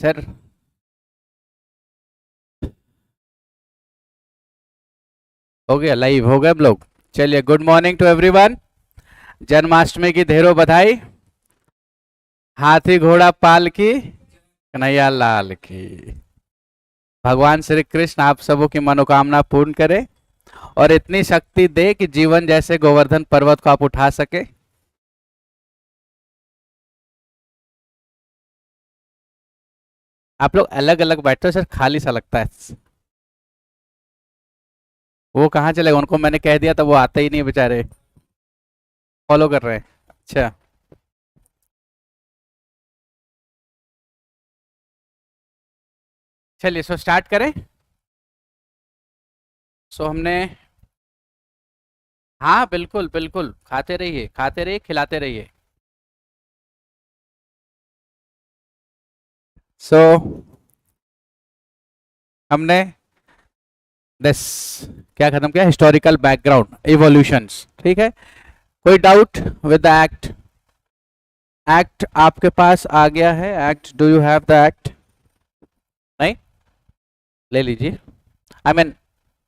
Sir हो गया, live हो गए हम लोग। चलिए, good morning to everyone. Janmashtami की ढेरों बधाई। हाथी घोड़ा पाल की कन्हैया लाल की। भगवान श्री कृष्ण आप सबों की मनोकामना पूर्ण करे और इतनी शक्ति दे कि जीवन जैसे गोवर्धन पर्वत को आप उठा सके। आप लोग अलग अलग बैठे हो सर, खाली सा लगता है। वो कहाँ चले गए? उनको मैंने कह दिया था, वो आते ही नहीं बेचारे, फॉलो कर रहे हैं। अच्छा, चलिए सो स्टार्ट करें। सो हमने, हाँ बिल्कुल बिल्कुल, खाते रहिए खाते रहिए खिलाते रहिए। सो हमने दिस क्या खत्म किया? Historical background, evolutions. ठीक है, कोई doubt with the act? Act आपके पास आ गया है? Act, do you have the act? नहीं, ले लीजिए। आई मीन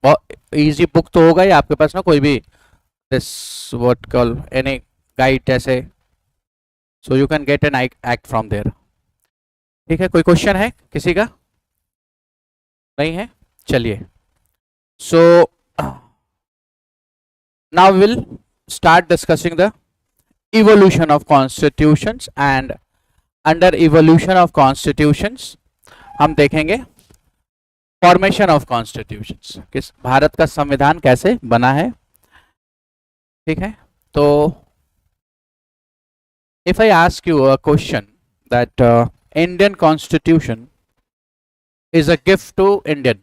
इजी बुक तो होगा ही आपके पास ना, कोई भी this what call any guide जैसे, so you can get an act from there. ठीक है, कोई क्वेश्चन है किसी का? नहीं है, चलिए। सो now will start discussing the evolution of constitutions, and under evolution of constitutions हम देखेंगे फॉर्मेशन ऑफ कॉन्स्टिट्यूशंस, किस भारत का संविधान कैसे बना है। ठीक है, तो if I ask you a question that Indian constitution is a gift to Indian,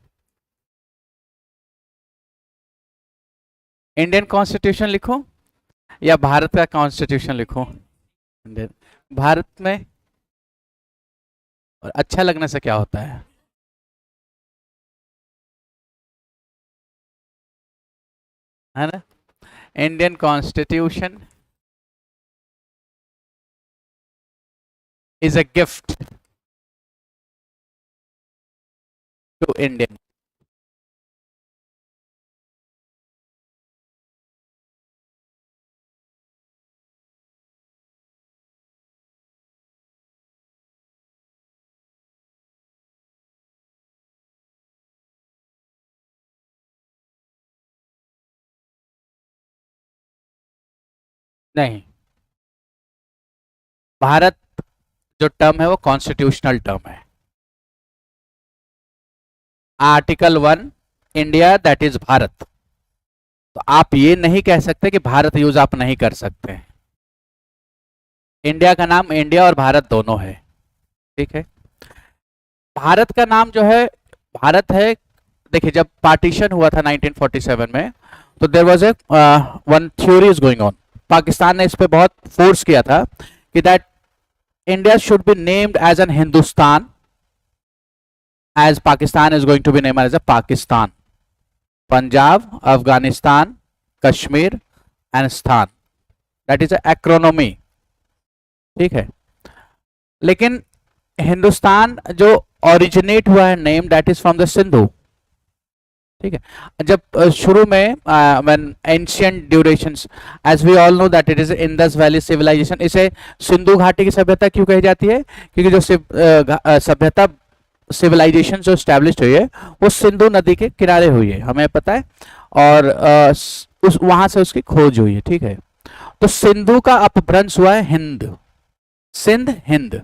Indian constitution लिखो या भारत का कॉन्स्टिट्यूशन लिखो? इंडियन। भारत में और अच्छा लगने से क्या होता है ना? Indian constitution is a gift to Indian. नहीं, भारत जो टर्म है वो कॉन्स्टिट्यूशनल टर्म है। Article 1 India that is Bharat, तो आप ये नहीं कह सकते कि भारत यूज आप नहीं कर सकते। इंडिया का नाम इंडिया और भारत दोनों है। ठीक है, भारत का नाम जो है भारत है। देखिए, जब पार्टीशन हुआ था 1947 में, तो there was a one theory is going on. Pakistan ने इस पे बहुत फोर्स किया था कि that India should be named as an Hindustan, as Pakistan is going to be named as a Pakistan, Punjab, Afghanistan, Kashmir and Stan, that is a acronomy। ठीक है, लेकिन हिंदुस्तान जो ओरिजिनेट हुआ है name, that is from the Sindhu. ठीक है, जब शुरू में when ancient durations, as we all know that it is Indus valley civilization. इसे सिंधु घाटी की सभ्यता क्यों कही जाती है? क्योंकि जो सभ्यता सिविलाइजेशन जो स्टैब्लिश हुई है वो सिंधु नदी के किनारे हुई है, हमें पता है, और उस वहां से उसकी खोज हुई है। ठीक है, तो सिंधु का अपभ्रंश हुआ है हिंद, सिंध हिंद।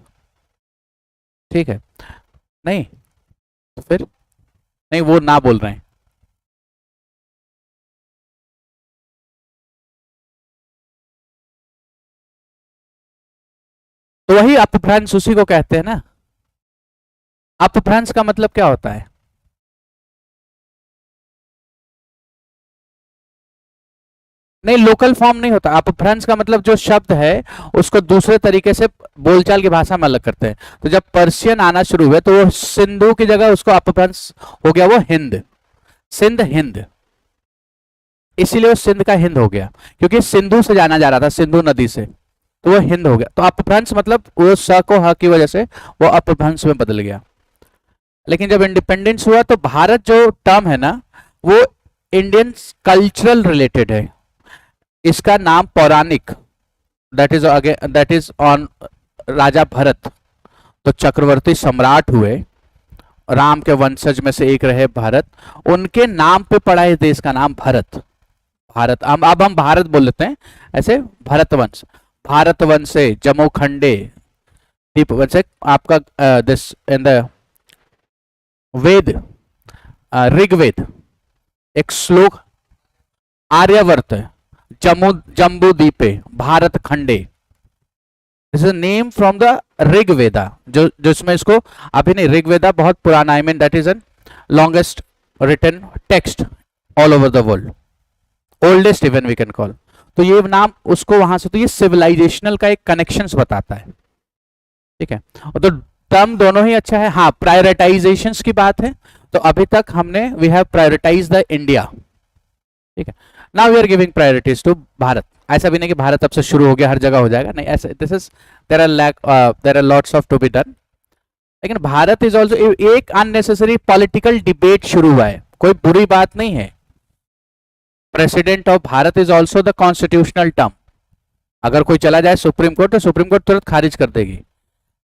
ठीक है, नहीं तो फिर नहीं, वो ना बोल रहे हैं। तो वही अपभ्रंश, उसी को कहते हैं ना। अपभ्रंश का मतलब क्या होता है? नहीं, लोकल फॉर्म नहीं होता। अपभ्रंश का मतलब जो शब्द है उसको दूसरे तरीके से बोलचाल की भाषा में अलग करते हैं। तो जब पर्शियन आना शुरू हुए तो वो सिंधु की जगह उसको अपभ्रंश हो गया, वो हिंद, सिंध हिंद। इसीलिए वो सिंध का हिंद हो गया, क्योंकि सिंधु से जाना जा रहा था, सिंधु नदी से। तो वो हिंद हो गया। तो अपभ्रंश मतलब वो स को ह की वजह से वो अपभ्रंश में बदल गया। लेकिन जब इंडिपेंडेंस हुआ तो भारत जो टर्म है ना वो इंडियन कल्चरल रिलेटेड है। इसका नाम पौराणिक, दैट इज ऑन राजा भरत, तो चक्रवर्ती सम्राट हुए, राम के वंशज में से एक रहे भरत, उनके नाम पे पड़ा है देश का नाम भारत। भारत अब हम भारत बोल लेते हैं, ऐसे भरतवंश, भारतवंशे जमोखंडे दीपवंशे आपका this in the Veda, Rigveda एक श्लोक आर्यवर्त जम्बू द्वीपे भारत खंडे, this is name from the Rigveda, जो जिसमें इसको अभी नहीं, ऋग्वेदा बहुत पुराना, I mean that is an longest written text all over the world, oldest even we can call. तो ये नाम उसको वहां से, तो ये सिविलाइजेशनल का एक कनेक्शंस बताता है, ठीक है। तो टर्म दोनों ही अच्छा है। हाँ, प्रायोरिटाइजेशंस की बात है तो अभी तक हमने we have prioritize the India, ठीक है। Now we are giving priorities to Bharat. ऐसा भी नहीं कि भारत अब से शुरू हो गया हर जगह हो जाएगा, नहीं, ऐसा this is there are lots of to be done. लेकिन भारत इज ऑल्सो, एक अननेसेसरी पॉलिटिकल डिबेट शुरू हुआ है, कोई बुरी बात नहीं है। President of Bharat is also the constitutional term. अगर कोई चला जाए सुप्रीम कोर्ट तो सुप्रीम कोर्ट तुरंत खारिज कर देगी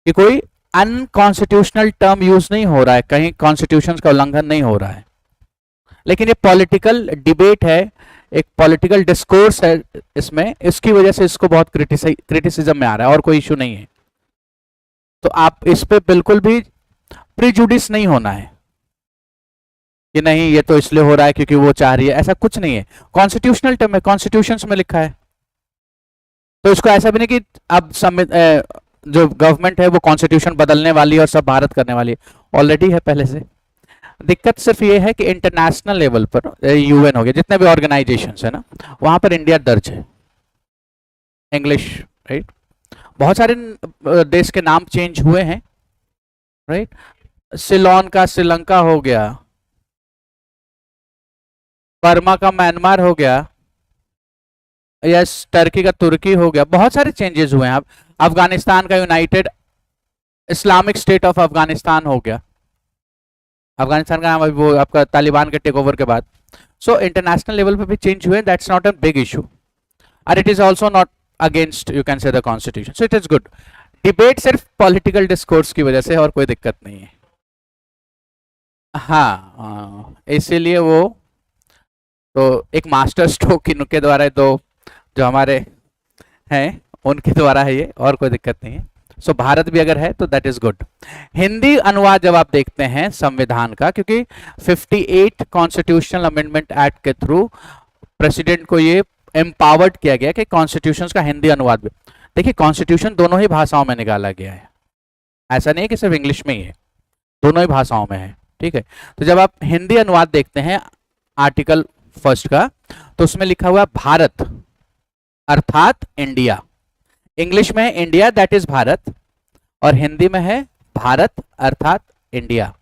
कि कोई अनकॉन्स्टिट्यूशनल टर्म यूज नहीं हो रहा है, कहीं कॉन्स्टिट्यूशन का उल्लंघन नहीं हो रहा है। लेकिन ये पॉलिटिकल डिबेट है, एक पॉलिटिकल डिस्कोर्स है इसमें, इसकी वजह से इसको बहुत क्रिटिसिज्म में आ रहा है, और कोई इशू नहीं है। तो आप इस पे बिल्कुल भी प्रिजुडिस नहीं होना है कि नहीं ये तो इसलिए हो रहा है क्योंकि वो चाह रही है, ऐसा कुछ नहीं है। कॉन्स्टिट्यूशनल टर्म है, कॉन्स्टिट्यूशन में लिखा है, तो इसको ऐसा भी नहीं कि अब जो गवर्नमेंट है वो कॉन्स्टिट्यूशन बदलने वाली है और सब भारत करने वाली है, ऑलरेडी है पहले से। दिक्कत सिर्फ ये है कि इंटरनेशनल लेवल पर यूएन हो गया, जितने भी ऑर्गेनाइजेशंस है ना, वहां पर इंडिया दर्ज है, इंग्लिश, राइट। बहुत सारे देश के नाम चेंज हुए हैं, राइट। सिलोन का श्रीलंका हो गया, बर्मा का म्यांमार हो गया, यस, टर्की का तुर्की हो गया, बहुत सारे चेंजेस हुए हैं। अब अफगानिस्तान का United Islamic state of Afghanistan हो गया, अफगानिस्तान का नाम अभी वो आपका तालिबान के टेक ओवर के बाद। सो इंटरनेशनल लेवल पे भी चेंज हुए, that's not a big issue, और it is also not against you can say the constitution, so it is good. Debate सिर्फ पॉलिटिकल डिस्कोर्स की वजह से, और कोई दिक्कत नहीं है। हाँ, इसीलिए वो तो एक मास्टर स्ट्रोक के द्वारा, दो जो हमारे हैं उनके द्वारा है ये, और कोई दिक्कत नहीं है। सो भारत भी अगर है तो दैट इज गुड। हिंदी अनुवाद जब आप देखते हैं संविधान का, क्योंकि 58 कॉन्स्टिट्यूशनल अमेंडमेंट एक्ट के थ्रू प्रेसिडेंट को ये एम्पावर्ड किया गया कि कॉन्स्टिट्यूशन का हिंदी अनुवाद भी, देखिए कॉन्स्टिट्यूशन दोनों ही भाषाओं में निकाला गया है, ऐसा नहीं है कि सिर्फ इंग्लिश में ही है, दोनों ही भाषाओं में है, ठीक है। तो जब आप हिंदी अनुवाद देखते हैं आर्टिकल 1 का, तो उसमें लिखा हुआ भारत अर्थात इंडिया, इंग्लिश में है इंडिया दैट इज भारत, और हिंदी में है भारत अर्थात India.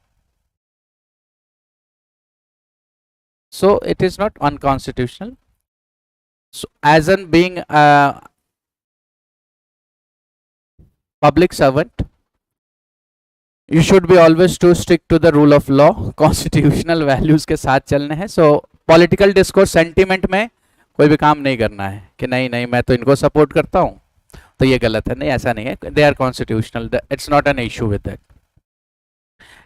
So it is not unconstitutional. So, as in being a public servant, you should be always to stick to the rule of law, constitutional values के साथ चलने हैं। So, political discourse sentiment में कोई भी काम नहीं करना है कि नहीं नहीं मैं तो इनको सपोर्ट करता हूँ तो ये गलत है, नहीं, ऐसा नहीं है। They are constitutional, it's not an issue with that.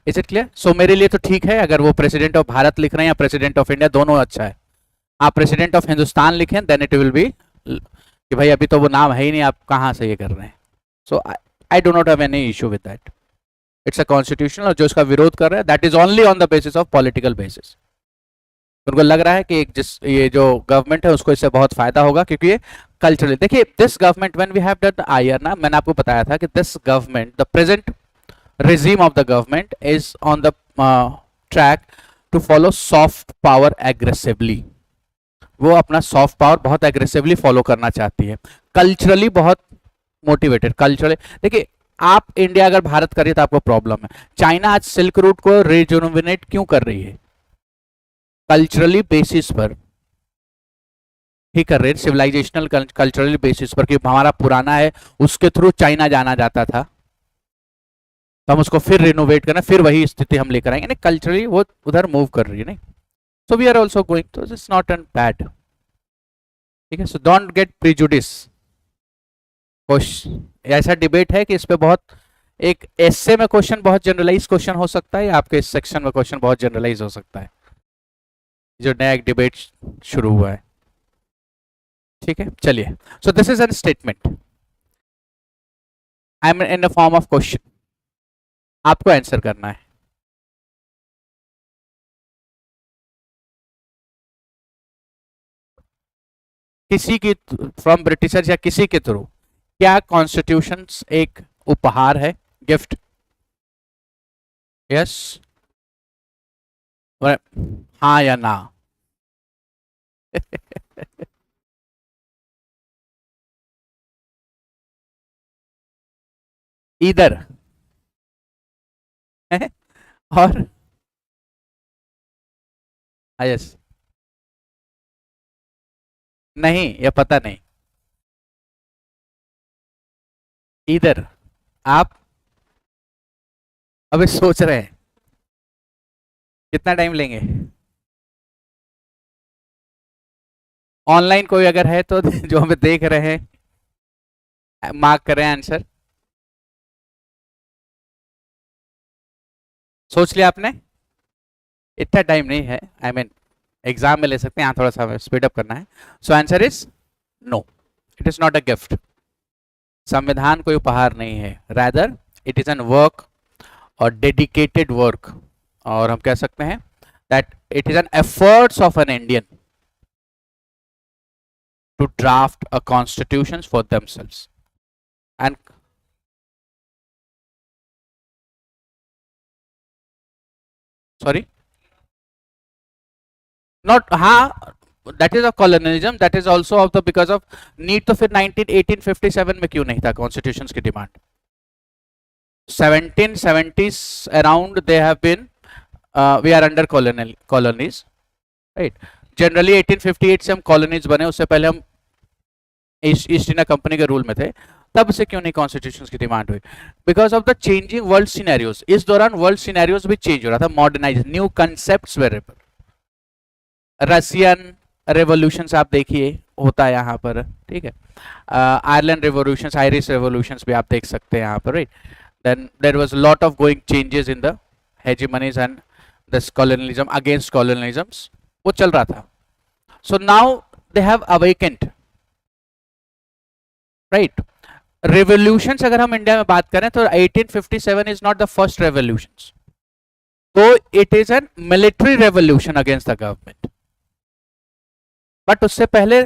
Is it clear? So, मेरे लिए तो ठीक है अगर वो प्रेसिडेंट ऑफ भारत लिख रहे हैं या प्रेसिडेंट ऑफ इंडिया, दोनों अच्छा है। आप प्रेसिडेंट ऑफ हिंदुस्तान लिखें देन इट विल बी कि भाई अभी तो वो नाम है ही नहीं, आप कहाँ से ये कर रहे हैं। So I do not have any issue with that, it's a constitutional, और जो इसका विरोध कर रहा है that is only on the basis of political basis. उनको लग रहा है कि ये जो गवर्नमेंट है उसको इससे बहुत फायदा होगा, क्योंकि ये कल्चरली, देखिए this government when we have done IR ना, मैंने आपको बताया था कि this government, the present regime of the government is on the track to follow soft power aggressively. वो अपना सॉफ्ट पावर बहुत एग्रेसिवली फॉलो करना चाहती है, कल्चरली बहुत मोटिवेटेड, कल्चरली। देखिए आप इंडिया अगर भारत करिए तो आपको प्रॉब्लम है। चाइना आज सिल्क रूट को रिजुविनेट क्यों कर रही है? कल्चरली बेसिस पर। ही कर रहे हैं सिविलाइजेशनल कल्चरल बेसिस पर कि हमारा पुराना है, उसके थ्रू चाइना जाना जाता था, तो हम उसको फिर रिनोवेट करना, फिर वही स्थिति हम लेकर आएंगे, कल्चरली वो उधर मूव कर रही है नहीं. So we are also going, तो इट्स नॉट एन बैड. ठीक है, सो डोंट गेट प्रिजुडिस. ऐसा डिबेट है कि इस पे बहुत, एक एस्से में क्वेश्चन बहुत जनरलाइज क्वेश्चन हो सकता है, या आपके इस सेक्शन में क्वेश्चन बहुत जनरलाइज हो सकता है, जो नया एक डिबेट शुरू हुआ है. ठीक है, चलिए. सो this is an statement, I am in the form of question, आपको आंसर करना है. किसी की फ्रॉम ब्रिटिशर्स या किसी के थ्रू क्या कॉन्स्टिट्यूशन एक उपहार है, गिफ्ट? यस, हाँ या ना? इधर और यस, नहीं, या पता नहीं. इधर आप अभी सोच रहे हैं, कितना टाइम लेंगे? ऑनलाइन कोई अगर है तो जो हमें देख रहे हैं मार्क करें आंसर. सोच लिया आपने? इतना टाइम नहीं है, आई मीन एग्जाम में ले सकते हैं, यहाँ थोड़ा सा स्पीड अप करना है. So answer is no, it is not a gift. संविधान कोई उपहार नहीं है, rather it is an work और डेडिकेटेड वर्क, और हम कह सकते हैं that it is an efforts of an Indian to draft a constitution for themselves. And sorry, not, हाँ, that is of colonialism, that is also of the because of need. तो फिर 1857 में क्यों नहीं था कॉन्स्टिट्यूशन की demand? 1770s around they have been, we are under colonies, right. Generally 1858 से हम कॉलोनीज बने, उससे पहले हम ईस्ट इंडिया कंपनी के रूल में थे. तब से क्यों नहीं कॉन्स्टिट्यूशन की डिमांड हुई? Because of the changing world scenarios. इस दौरान वर्ल्ड सिनेरियोज भी चेंज हो रहा था, modernize, new concepts were. Russian revolution आप देखिए होता है यहाँ पर, ठीक है. आयरलैंड रेवोल्यूशन, आयरिश रेवोल्यूशन भी आप देख सकते हैं यहाँ पर, right. Then there was lot of going changes in the hegemonies and this colonialism against colonialisms, वो चल रहा था. So now they have awakened, right. Revolutions अगर हम इंडिया में बात करें तो 1857 is not the first revolutions, तो it is an military revolution against the government. But उससे पहले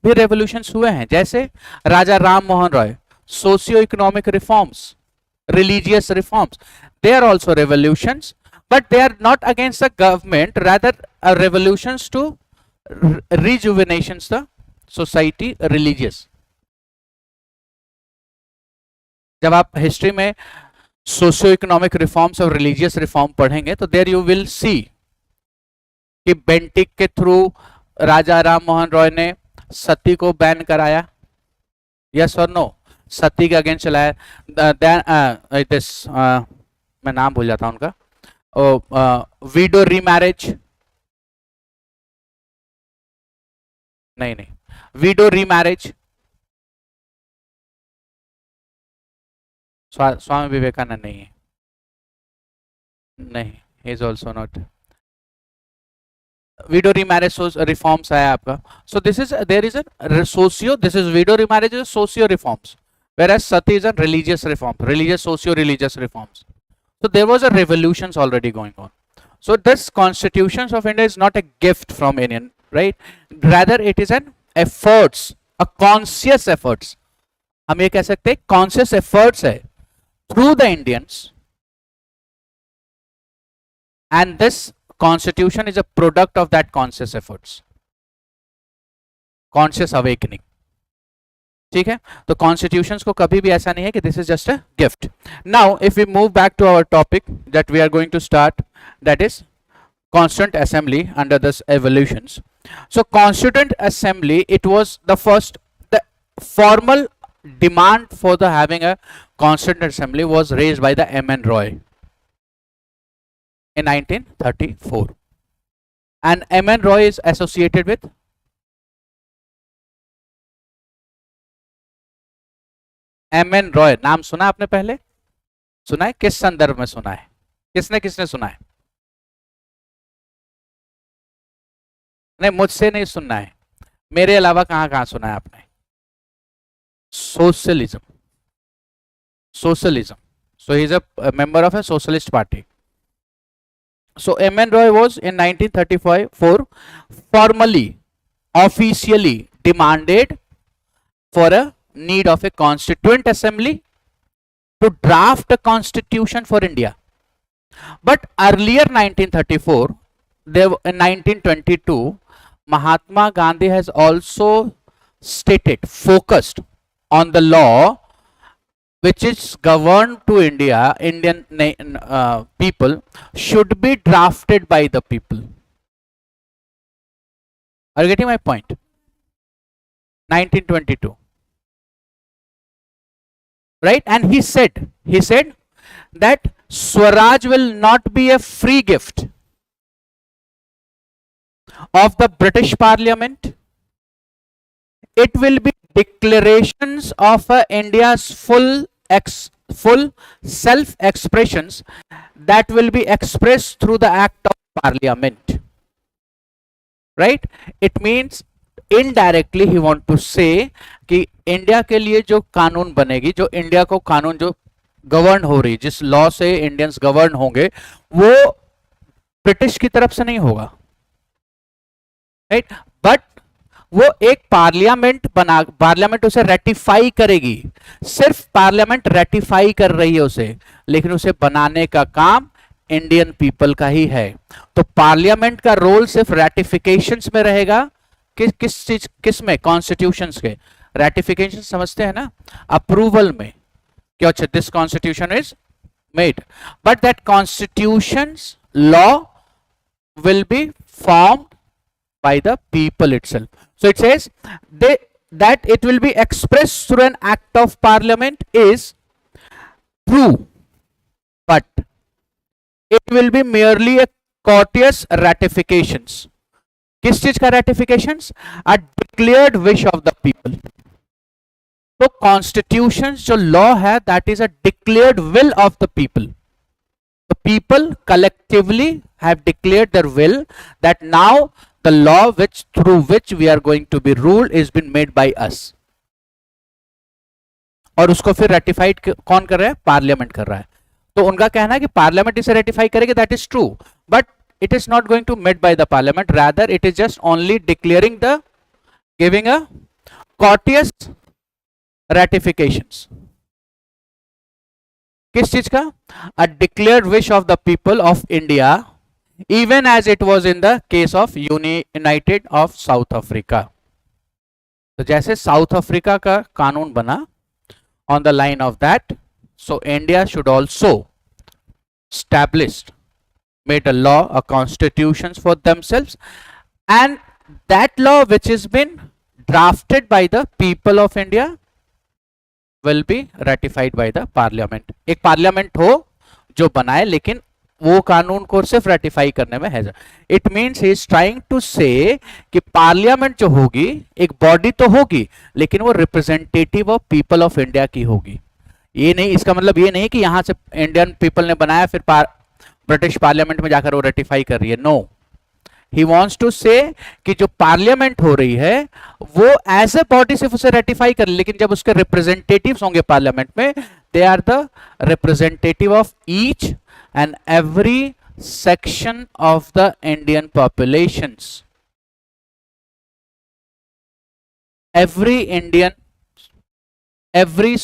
भी रेवोल्यूशंस हुए हैं, जैसे Raja Ram Mohan Roy, socio economic reforms, religious reforms, they are also revolutions, but they are not against the government, rather revolutions to rejuvenations the society, religious. जब आप history में socio economic reforms और रिलीजियस रिफॉर्म पढ़ेंगे तो देयर यू विल सी कि Bentinck के through Raja Ram Mohan Roy ने सती को बैन कराया, यस और नो? सती के अगेंस्ट चलाया. मैं नाम भूल जाता हूं उनका, वीडो रीमैरिज, नहीं, वीडो रीमैरिज. स्वामी विवेकानंद नहीं है, नहीं, he is also not. Widow remarriage reforms आया आपका. So this is, there is a socio, this is widow remarriage is socio reforms, whereas sati is a religious reform, religious socio religious reforms. So there was a revolutions already going on. So this constitutions of India is not a gift from Indian, right? Rather it is an efforts, a conscious efforts. हम ये कह सकते हैं conscious efforts है through the Indians, and this constitution is a product of that conscious efforts, conscious awakening. ठीक है, तो constitutions को कभी भी ऐसा नहीं है कि this is just a gift. Now if we move back to our topic that we are going to start, that is constant assembly under this evolutions. So Constituent Assembly, it was the first, the formal demand for the having a Constituent Assembly was raised by the M.N. Roy in 1934, and M.N. Roy is associated with M.N. Roy. नाम सुना आपने पहले? सुना है? किस संदर्भ में सुना है? किसने किसने सुना है? नहीं, मुझसे नहीं सुनना है, मेरे अलावा कहां कहां सुना है आपने? Socialism, socialism. So he is a member of a socialist party. So M.N. Roy was in 1934 formally, officially demanded for a need of a constituent assembly to draft a constitution for India. But earlier 1934, in 1922, Mahatma Gandhi has also stated, focused on the law which is governed to India, Indian people, should be drafted by the people. Are you getting my point? 1922. Right? And he said that Swaraj will not be a free gift of the British Parliament. It will be declarations of India's full self-expressions that will be expressed through the act of Parliament. Right? It means indirectly he want to say कि India के लिए जो कानून बनेगी, जो India को कानून जो गवर्न हो रही, जिस लॉ से इंडियंस गवर्न होंगे, वो ब्रिटिश की तरफ से नहीं होगा, राइट? बट वो एक पार्लियामेंट उसे रेटिफाई करेगी. सिर्फ पार्लियामेंट रेटिफाई कर रही है उसे, लेकिन उसे बनाने का काम इंडियन पीपल का ही है. तो पार्लियामेंट का रोल सिर्फ रेटिफिकेशंस में रहेगा. किस में? कॉन्स्टिट्यूशंस के. रेटिफिकेशन समझते हैं ना, अप्रूवल में, कि अच्छा this constitution is made, but that constitutions law will be formed by the people itself. So it says that it will be expressed through an act of parliament is true, but it will be merely a courteous ratifications. किस चीज का ratifications? A declared wish of the people. तो constitutions जो law है, that is a declared will of the people. The people collectively have declared their will that now the law through which we are going to be ruled is been made by us. और उसको फिर ratified कौन कर रहा है? Parliament कर रहा है. तो उनका कहना है कि पार्लियामेंट इसे रेटिफाई करेगी, that is true, but it is not going to made by the parliament, rather it is just only declaring giving a courteous ratifications. किस चीज का? A declared wish of the people of India, even as it was in the case of United of South Africa. तो जैसे south Africa का कानून बना on the line of that, so India should also established, made a law, a constitutions for themselves, and that law which has been drafted by the people of India will be ratified by the parliament. एक parliament हो जो बनाए, लेकिन वो कानून को सिर्फ ratify करने में है. It means he is trying to say कि पार्लियामेंट जो होगी एक बॉडी तो होगी, लेकिन वो representative of people of India की होगी. ये नहीं, इसका मतलब ये नहीं कि यहां से इंडियन पीपल ने बनाया फिर ब्रिटिश पार्लियामेंट में जाकर वो रेटिफाई कर रही है. No, he wants to say कि जो पार्लियामेंट हो रही है वो एज ए बॉडी सिर्फ उसे रेटिफाई कर, लेकिन जब उसके रिप्रेजेंटेटिव्स होंगे पार्लियामेंट में, they are the representative of each and every section of the Indian populations. Every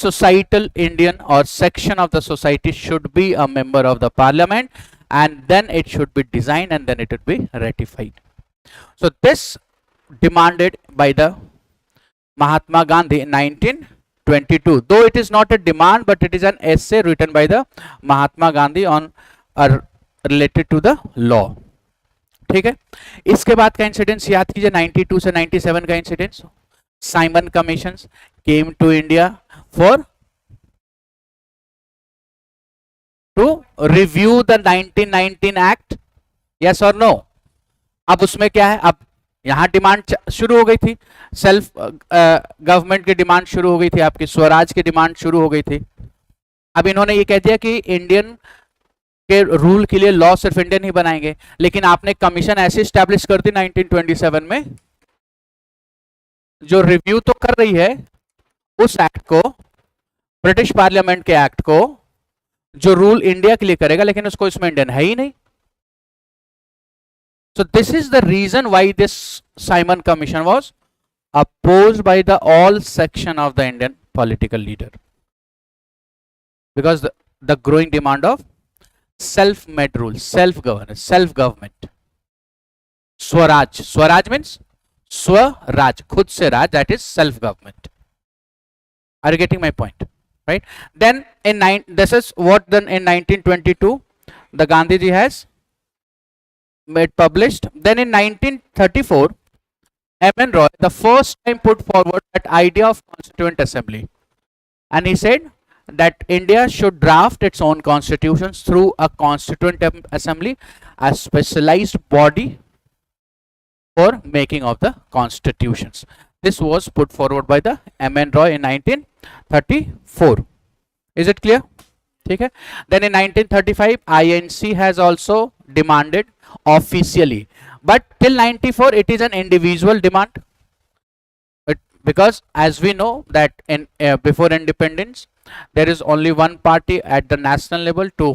societal Indian or section of the society should be a member of the parliament, and then it should be designed and then it would be ratified. So this demanded by the Mahatma Gandhi in 1922, though it is not a demand, but it is an essay written by the Mahatma Gandhi on related to the law. ठीक है। इसके बाद का incidence याद कीजिए, 92 से 97 का incidence, Simon commission came to India for to review the 1919 act, yes और नो। अब उसमें क्या है, अब यहां डिमांड शुरू हो गई थी, सेल्फ गवर्नमेंट की डिमांड शुरू हो गई थी, आपकी स्वराज की डिमांड शुरू हो गई थी। अब इन्होंने ये कह दिया कि इंडियन के रूल के लिए लॉ सिर्फ इंडियन ही बनाएंगे, लेकिन आपने कमीशन ऐसे स्टैब्लिश कर दी 1927 में, जो रिव्यू तो कर रही है उस एक्ट को, ब्रिटिश पार्लियामेंट के एक्ट को, जो रूल इंडिया के लिए करेगा, लेकिन उसको इसमें इंडियन है ही नहीं। So this is the reason why this Simon Commission was opposed by the all section of the Indian political leader, because the growing demand of self-made rule, self-governance, self-government. Swaraj, Swaraj means Swaraj, khud se raj, that is self-government. Are you getting my point? Right? Then this is what then in 1922 the Gandhiji has made published. Then in 1934 M.N. Roy the first time put forward that idea of constituent assembly, and he said that India should draft its own constitutions through a constituent assembly, a specialized body for making of the constitutions. This was put forward by the M.N. Roy in 1934. Is it clear? ठीक है. Then in 1935 INC has also demanded officially, but till 94 it is an individual demand, because as we know that in before independence there is only one party at the national level to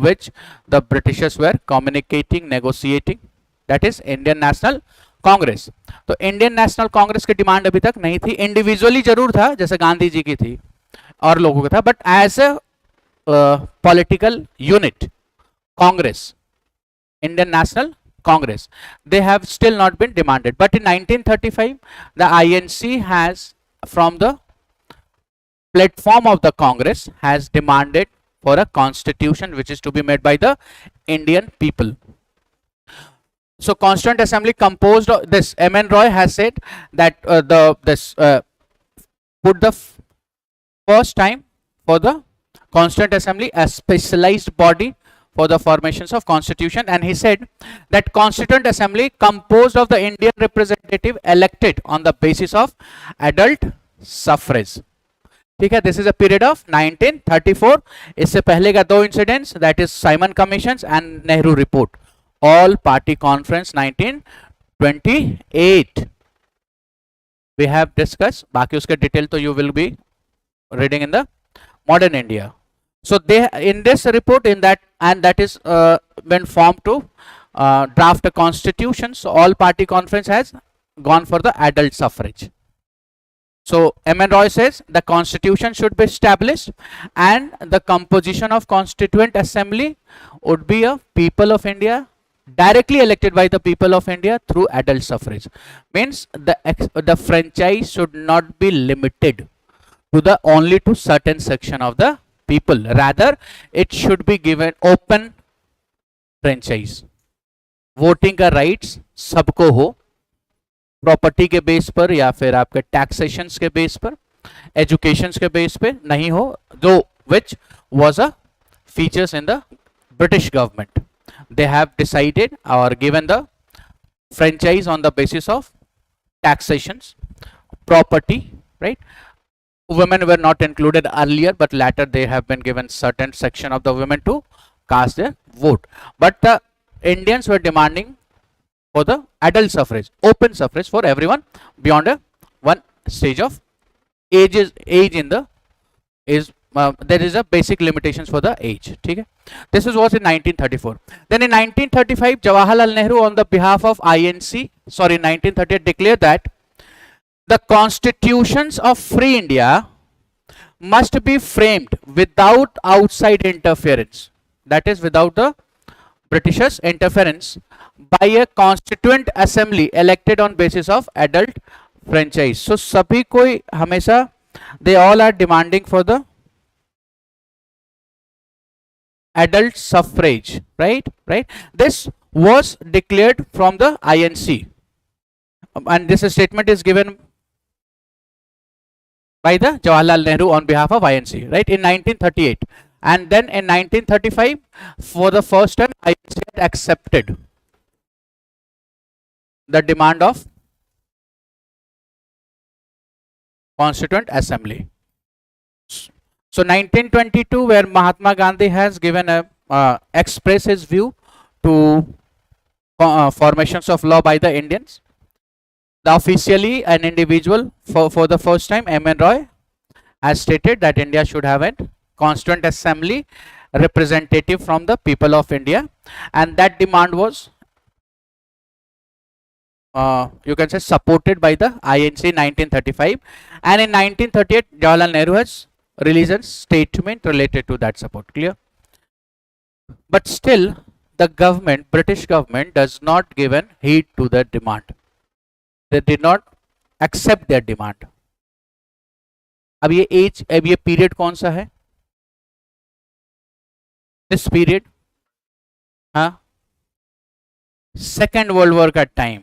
which the Britishers were communicating, negotiating, that is Indian National Congress. तो Indian national Congress की demand अभी तक नहीं थी, individually जरूर था जैसे गांधी जी की थी और लोगों का था, but as a political unit congress, Indian National Congress, they have still not been demanded. But in 1935 the INC has, from the platform of the Congress, has demanded for a constitution which is to be made by the Indian people. So Constituent Assembly composed of this, M.N. Roy has said that put the first time for the Constituent Assembly a specialized body for the formations of constitution, and he said that Constituent Assembly composed of the Indian representative elected on the basis of adult suffrage. ठीक है, this is a period of 1934. इससे पहले का दो incidents, that is Simon Commissions and Nehru Report, All Party Conference 1928 we have discussed. बाकी उसके detail तो you will be reading in the Modern India. So they, in this report, in that, and that is been formed to draft a constitution. So all party conference has gone for the adult suffrage. So M.N. Roy says the constitution should be established, and the composition of constituent assembly would be a people of India, directly elected by the people of India through adult suffrage. Means the franchise should not be limited to the only to certain section of the people, rather it should be given open franchise. Voting का rights सबको हो, property के base पर या फिर आपके taxations के base पर, एजुकेशंस के बेस पे नहीं हो, जो which was a features in the British government. They have decided or given the franchise on the basis of taxations, property, right? Women were not included earlier, but later they have been given certain section of the women to cast their vote. But the Indians were demanding for the adult suffrage, open suffrage for everyone beyond one stage of age. In the there is a basic limitations for the age. Okay? This was in 1934. Then in 1935, Jawaharlal Nehru, on the behalf of INC, sorry, 1938, declared that the constitutions of free India must be framed without outside interference, that is without the Britishers interference, by a constituent assembly elected on basis of adult franchise. So sabhi koi hamesha, they all are demanding for the adult suffrage, right? This was declared from the INC, and this statement is given by the Jawaharlal Nehru on behalf of INC, right, in 1938. And then in 1935, for the first time, INC had accepted the demand of Constituent Assembly. So 1922, where Mahatma Gandhi has given a express his view to formations of law by the Indians. The officially an individual for the first time, M.N. Roy, has stated that India should have a Constituent Assembly representative from the people of India, and that demand was you can say supported by the INC in 1935, and in 1938 Jawaharlal Nehru has released a statement related to that support. Clear? But still the government, British government, does not give an heed to the demand. They did not accept their demand. अब ये period कौन सा है? This period, हाँ, Second World War का time.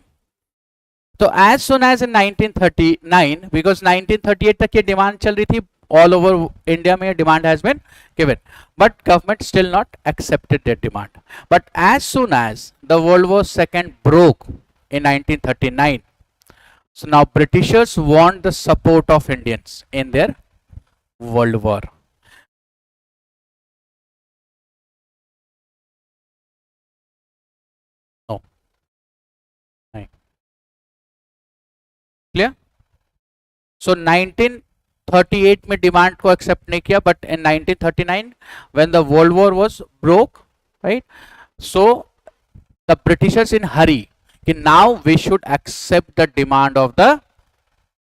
तो as soon as in 1939, because 1938 तक ये demand चल रही थी, all over India में demand has been given, but government still not accepted their demand. But as soon as the World War II broke in 1939, so now Britishers want the support of Indians in their World War. No. Clear? So 1938 में demand को accept नहीं किया, but in 1939 when the World War was broke, right, so the Britishers in hurry कि now we should accept the demand of the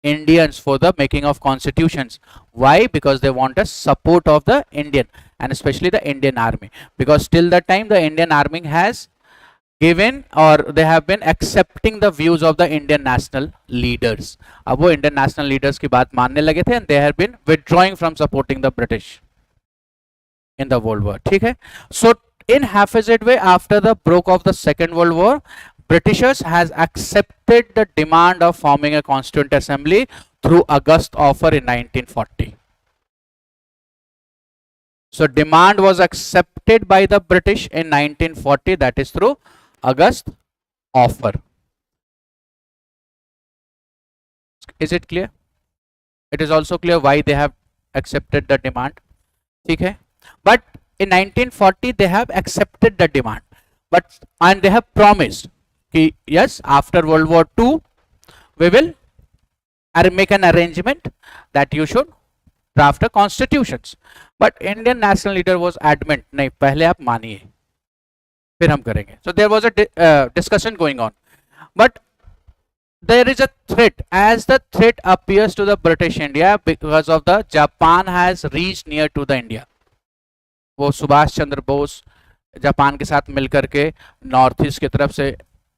Indians for the making of constitutions. Why? Because they want a support of the Indian, and especially the Indian army, because till the time the Indian army has given or they have been accepting the views of the Indian national leaders. अब वो Indian national leaders की बात मानने लगे थे, and they have been withdrawing from supporting the British in the World War. ठीक है? So in haphazard way, after the broke of the Second World War, Britishers has accepted the demand of forming a Constituent Assembly through August offer in 1940. So demand was accepted by the British in 1940, that is through August offer. Is it clear? It is also clear why they have accepted the demand. ठीक है? But in 1940 they have accepted the demand, but and they have promised कि yes, after World War II we will make an arrangement that you should draft a constitutions. But Indian national leader was adamant, नहीं, पहले आप मानिए फिर हम करेंगे. So there was a discussion going on, but there is a threat, as the threat appears to the British India because of the Japan has reached near to the India. वो Subhash Chandra Bose Japan के साथ मिलकर के north east की तरफ से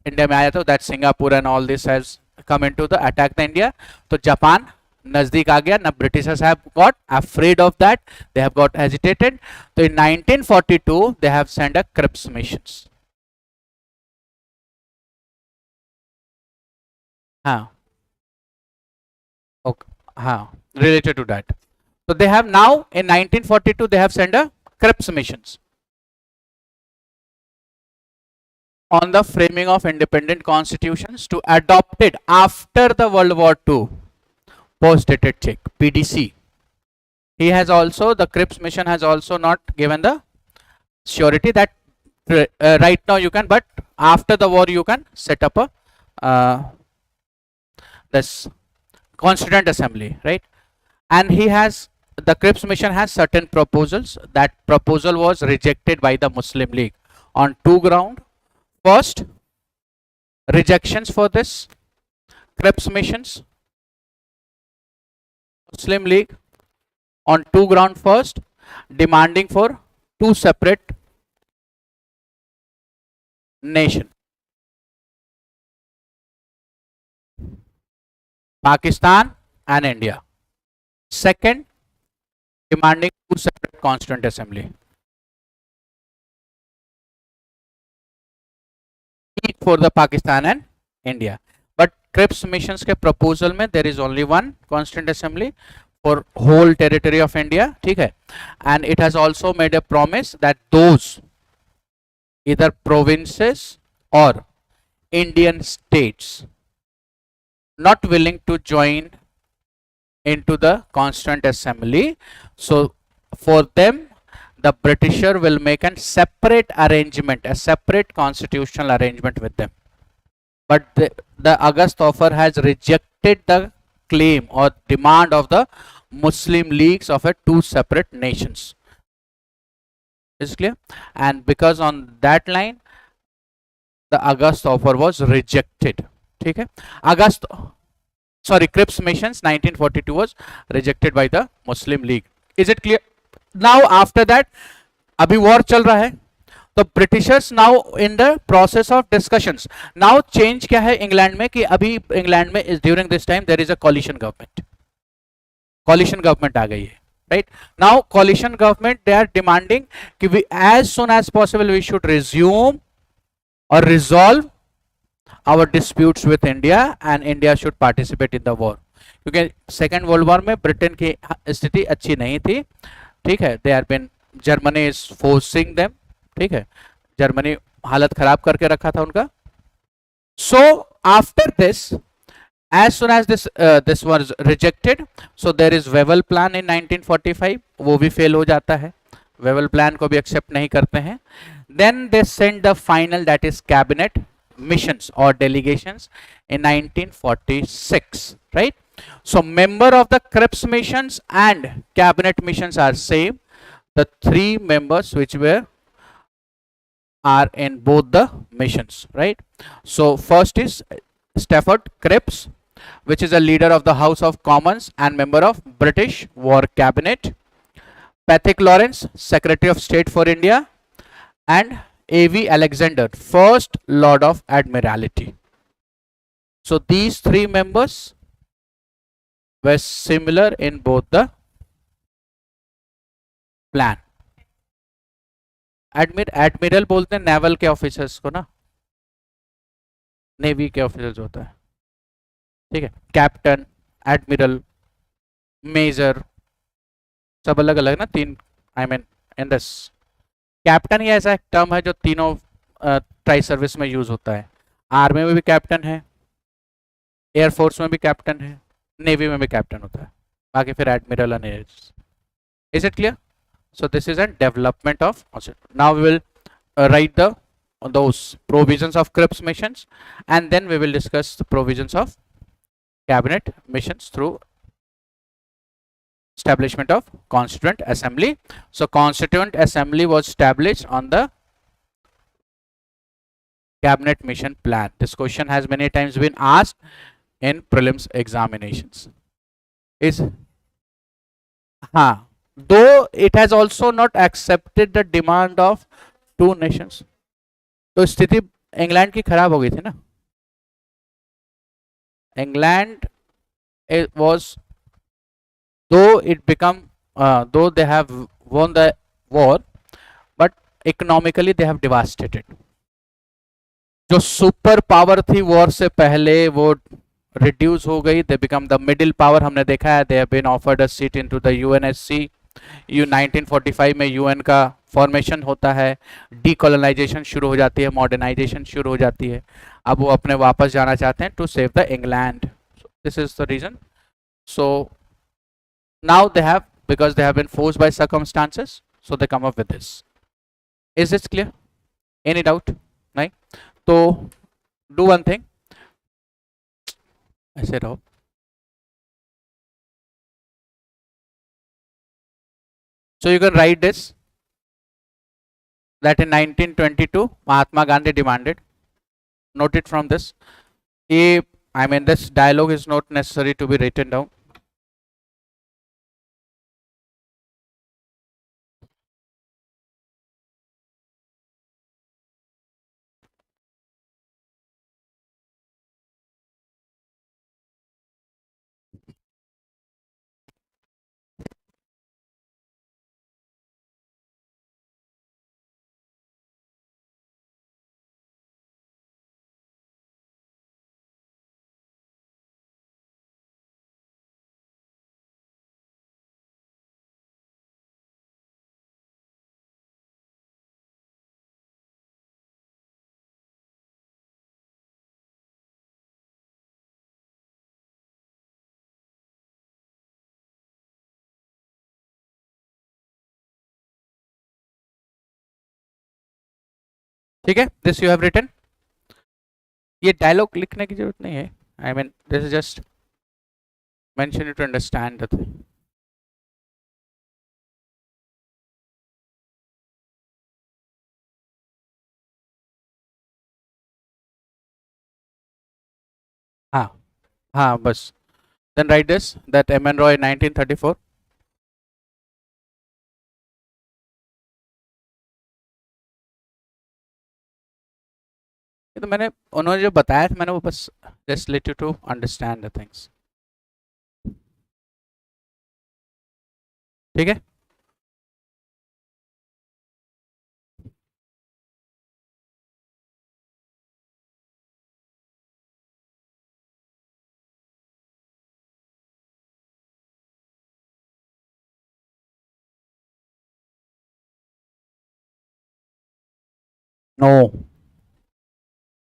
India में आया था, that Singapore and all this has come into the attack the India. तो जापान नजदीक आ गया ना, Britishers have got afraid of that, they have got agitated. तो in 1942 they have sent a Cripps missions. हाँ, okay, हाँ, related to that. So they have now in 1942 they have sent a Cripps missions on the framing of independent constitutions to adopted after the World War II. Post-dated check, PDC. He has also, the Cripps mission has also not given the surety that right now you can, but after the war you can set up a this Constituent Assembly, right? And he has, the Cripps mission has certain proposals. That proposal was rejected by the Muslim League on two grounds. First, rejections for this Cripps missions. Muslim League on two grounds. First, demanding for two separate nations, Pakistan and India. Second, demanding two separate Constituent Assembly. for the Pakistan and India. But Cripps missions के proposal में there is only one Constituent Assembly for whole territory of India, ठीक है? And it has also made a promise that those either provinces or Indian states not willing to join into the Constituent Assembly, so for them the Britisher will make a separate arrangement, a separate constitutional arrangement with them. But the August offer has rejected the claim or demand of the Muslim leagues of two separate nations. Is clear? And because on that line the August offer was rejected. ठीक है? Cripps missions 1942 was rejected by the Muslim League. Is it clear? Now after that, अभी war चल रहा है, तो Britishers now in the process of discussions. Now change क्या है England में कि अभी इंग्लैंड में during this time there is a coalition government. Coalition government आ गई है, right? Now coalition government they are demanding कि we as soon as possible we should resume or resolve our disputes with India and India should participate in the war. क्योंकि second world war में Britain की स्थिति अच्छी नहीं थी, ठीक है? They are been Germany is forcing them, ठीक है? जर्मनी हालत खराब करके रखा था उनका. So after this as soon as this was rejected, so there is Wavell plan in 1945, वो भी फेल हो जाता है, Wavell plan को भी एक्सेप्ट नहीं करते हैं. Then they send the final, that is cabinet missions or delegations in 1946, right? So member of the Cripps missions and cabinet missions are same. The three members which are in both the missions, right? So first is Stafford Cripps, which is a leader of the House of Commons and member of British War Cabinet. Patrick Lawrence, Secretary of State for India, and A.V. Alexander, First Lord of Admiralty. So these three members were similar in both the plan. Admiral बोलते हैं naval के officers को ना, navy के officers होता है, ठीक है? कैप्टन, एडमिरल, मेजर, सब अलग अलग ना, तीन. I mean in this captain ही ऐसा एक टर्म है जो तीनों ट्राई सर्विस में यूज होता है. आर्मी में भी कैप्टन है, एयरफोर्स में भी कैप्टन है, नेवी में भी कैप्टन होता है, बाकी फिर admiral and air. Is it clear? So this is a development of. Now we will write those provisions of Cripps missions, and then we will discuss the provisions of cabinet missions through establishment of Constituent Assembly. So Constituent Assembly was established on the cabinet mission plan. This question has many times been asked in prelims examinations. Is though it has also not accepted the demand of two nations. तो स्थिति England की खराब हो गई थी ना. England was, though it become though they have won the war, but economically they have devastated. जो super power थी वॉर से पहले वो रिड्यूस हो गई. They become the middle power. हमने देखा है they have been offered a seat into the UNSC. 1945 में यूएन का फॉर्मेशन होता है, डीकोलोनाइजेशन शुरू हो जाती है, मॉडर्नाइजेशन शुरू हो जाती है. अब वो अपने वापस जाना चाहते हैं to save the England. This is the reason. So now they have, because they have been forced by circumstances, so they come up with this. Is this clear? Any doubt? नहीं? तो डू वन थिंग, ऐसे रहो. So you can write this, that in 1922 Mahatma Gandhi demanded. Note it from this. I mean this dialogue is not necessary to be written down. ठीक है, this you have written. ये dialogue लिखने की जरूरत नहीं है, I mean this is just mention it to understand the thing. हाँ हाँ बस, then write this that M N Roy 1934। ये तो मैंने, उन्होंने जो बताया था मैंने वो बस just let you to understand the things. ठीक है। No,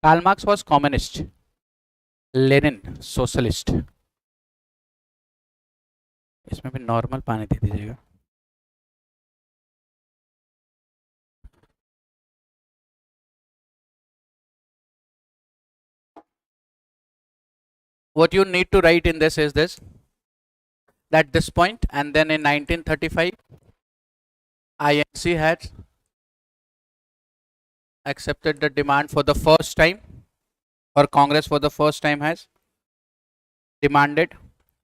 Karl Marx was communist, Lenin socialist. इसमें भी नॉर्मल पानी दे दीजिएगा। What you need to write in this is this, that this point, and then in 1935 INC had accepted the demand for the first time, or Congress for the first time has demanded,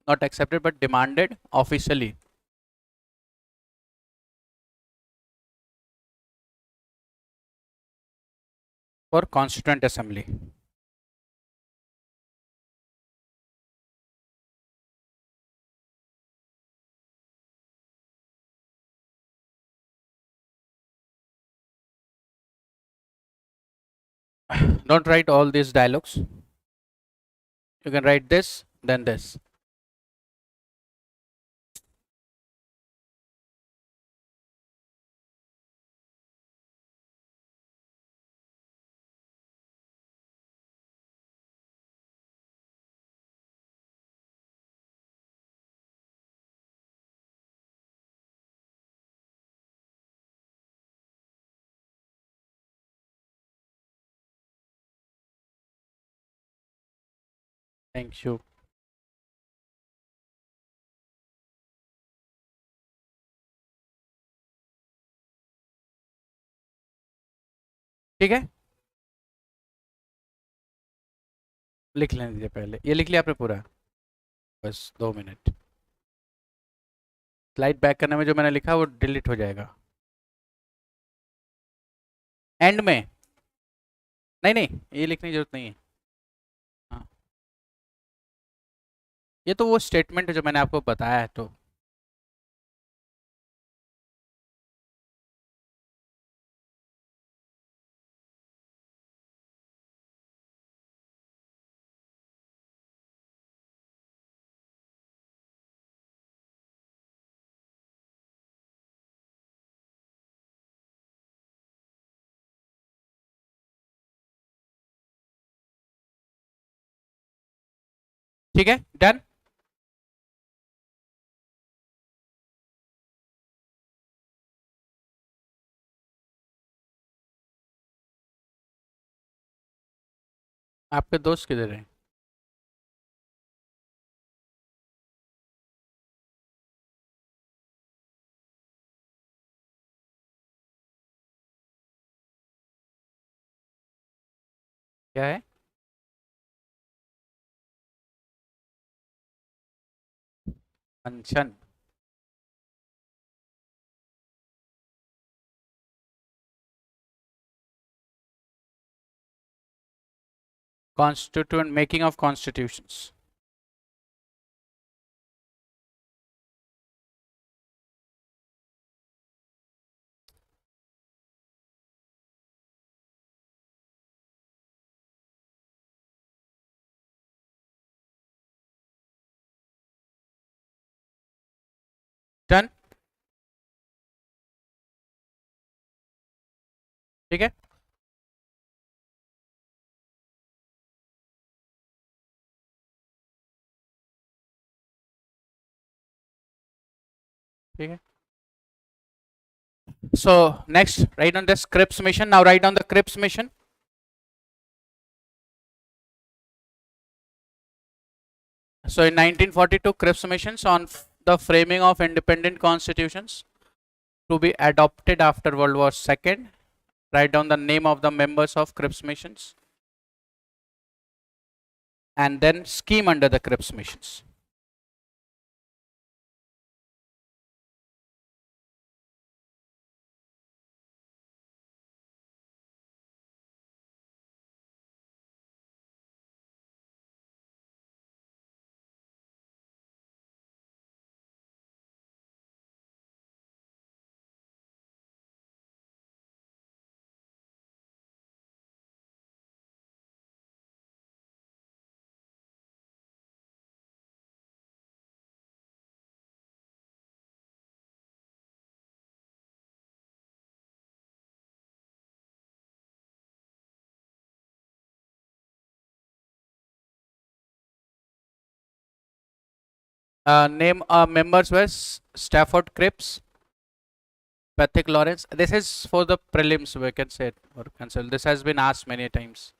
not accepted but demanded officially for Constituent Assembly. Don't write all these dialogues. You can write this, then this. Thank you. ठीक है, लिख लेने दीजिए पहले। ये लिख लिया आपने पूरा? बस 2 मिनट। स्लाइड बैक करने में जो मैंने लिखा वो डिलीट हो जाएगा एंड में। नहीं नहीं, ये लिखने की जरूरत नहीं है। हाँ, ये तो वो स्टेटमेंट है जो मैंने आपको बताया है तो। ठीक है, डन। आपके दोस्त किधर हैं? क्या है? अनशन? Constituent, making of constitutions. Done. ठीक है, ठीक है। So next, write on this Cripps mission. Now write on the Cripps mission. So in 1942, Cripps missions on the framing of independent constitutions to be adopted after World War II. Write down the name of the members of Cripps missions and then scheme under the Cripps missions. Name members were Stafford Cripps, Patrick Lawrence. This is for the prelims, we can say it or cancel. This has been asked many times.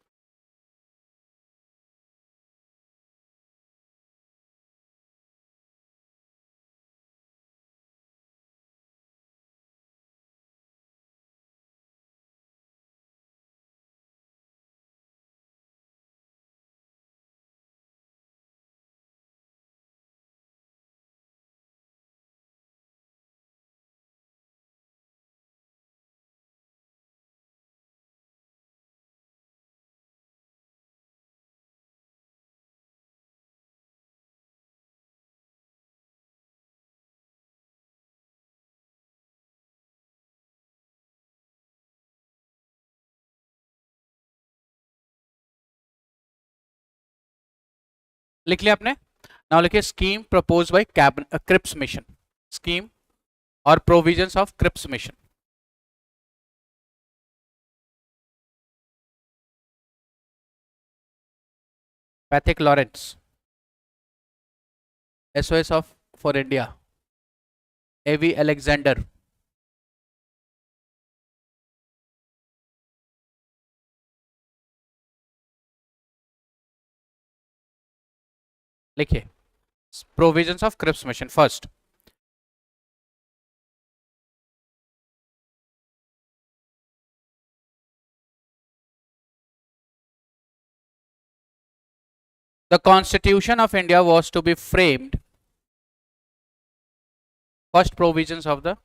लिख लिया आपने? Now लिखिए scheme propose by Cripps mission. Scheme और provisions of Cripps mission. Patrick Lawrence, SOS of for India, A.V. Alexander, लिखिए provisions of Cripps mission. First, the Constitution of India was to be framed. First provisions of the,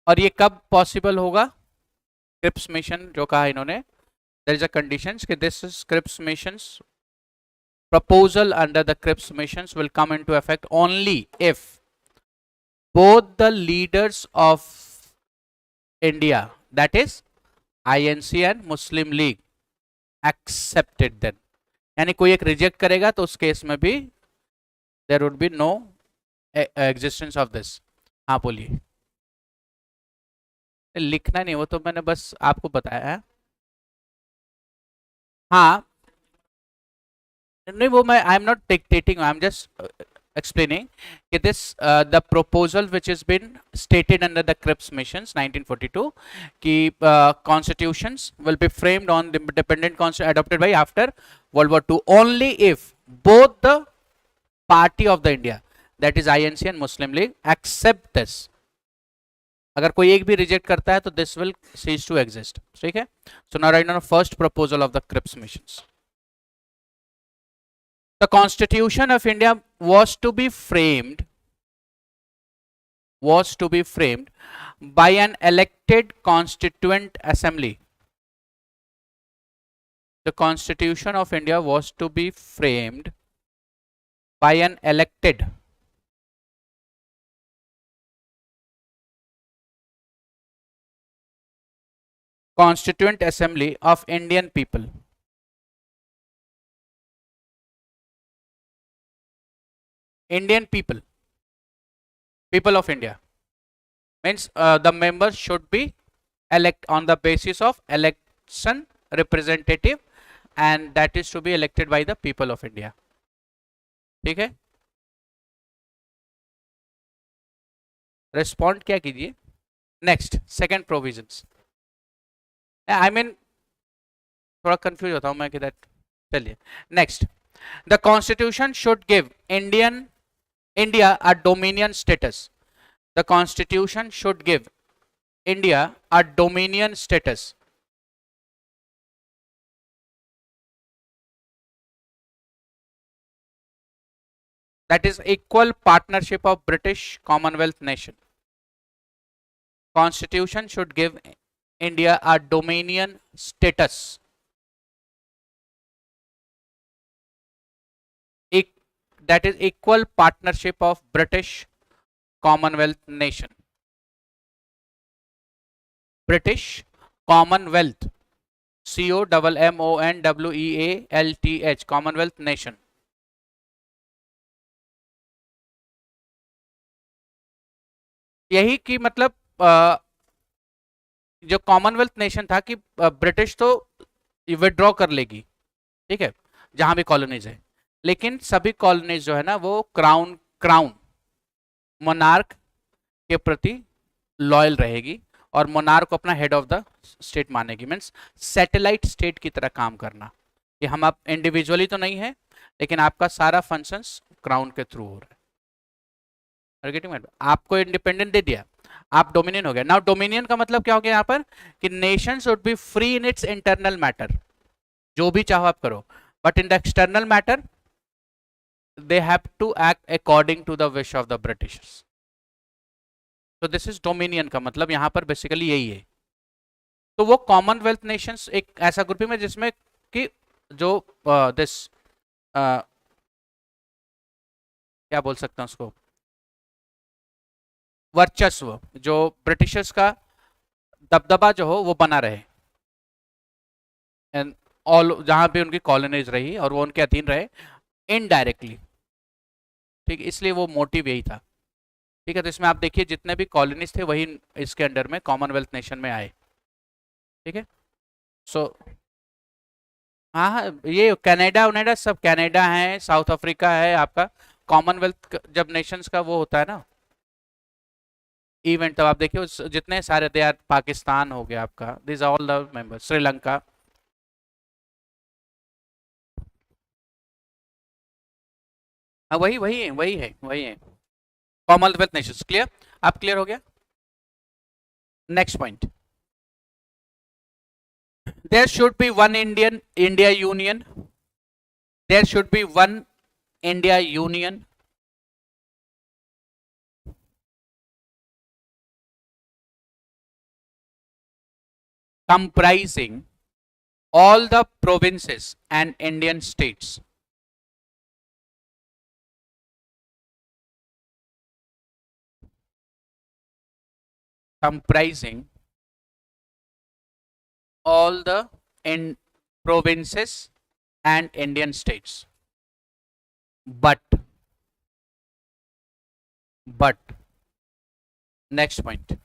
और ये कब possible होगा? Cripps mission जो कहा इन्होंने, there is a conditions कि this Cripps missions proposal under the Cripps missions will come into effect only if both the leaders of India, that is INC and Muslim League, accepted them. यानी कोई एक reject करेगा तो उस case में भी there would be no existence of this. हाँ बोलिए. लिखना नहीं, वो तो मैंने बस आपको बताया है. हाँ नहीं, वो मैं I am not dictating, I am just explaining this the proposal which has been stated under the Cripps missions 1942 ki constitutions will be framed on the independent constitution adopted by after World War II only if both the party of the India, that is INC and Muslim League, accept this. अगर कोई एक भी reject करता है तो this will cease to exist. ठीक है. So now right now first proposal of the Cripps missions. The Constitution of India was to be framed by an elected constituent assembly. The Constitution of India was to be framed by an elected constituent assembly of Indian people. Indian people, people of India, means the members should be elect on the basis of election representative and that is to be elected by the people of India. ठीक है. Respond क्या कीजिए, next second provisions, I mean थोड़ा confuse होता हूं मैं किधर। चलिए next, the constitution should give India a dominion status. The constitution should give India a dominion status. That is equal partnership of British Commonwealth nation. Constitution should give India a dominion status. That is equal partnership of British Commonwealth nation. British Commonwealth, COMMONWEALTH, Commonwealth nation. यही कि मतलब जो Commonwealth nation था कि British तो withdraw कर लेगी, ठीक है, जहां भी कॉलोनीज है, लेकिन सभी कॉलोनीज जो है ना वो क्राउन मोनार्क के प्रति लॉयल रहेगी और मोनार्क को अपना हेड ऑफ द स्टेट मानेगी। मीन्स सैटेलाइट स्टेट की तरह काम करना, कि हम आप इंडिविजुअली तो नहीं है लेकिन आपका सारा फंक्शंस क्राउन के थ्रू हो रहा है। आपको इंडिपेंडेंट दे दिया, आप डोमिनियन हो गया। नाउ डोमिनियन का मतलब क्या हो गया यहाँ पर, कि nation should be free in its internal matter, जो भी चाहो आप करो, but in the external matter they have to act according to the wish of the Britishers. तो दिस इज डोमिनियन का मतलब यहाँ पर बेसिकली यही है। तो वो कॉमनवेल्थ नेशंस एक ऐसा ग्रुप में जिसमें कि जो दिस क्या बोल सकते हैं उसको, वर्चस्व, जो ब्रिटिशर्स का दबदबा जो हो वो बना रहे, एंड ऑल जहां पे उनकी कॉलोनीज रही और वो उनके अधीन रहे इनडायरेक्टली, ठीक है, इसलिए वो मोटिव यही था। ठीक है, तो इसमें आप देखिए जितने भी कॉलोनीज थे वही इसके अंडर में कॉमनवेल्थ नेशन में आए। ठीक है, सो हाँ हाँ, ये कनाडा उनेडा सब कनाडा है, साउथ अफ्रीका है आपका, कॉमनवेल्थ जब नेशंस का वो होता है ना इवेंट, तब आप देखिए जितने सारे दे आर, पाकिस्तान हो गया आपका, this all the members, Sri Lanka, हाँ वही वही है वही है वही है कॉमनवेल्थ नेशंस। क्लियर, आप क्लियर हो गया। Next point, there should be one India Union, there should be one India Union comprising all the provinces and Indian states. Comprising all the provinces and Indian states. But next point,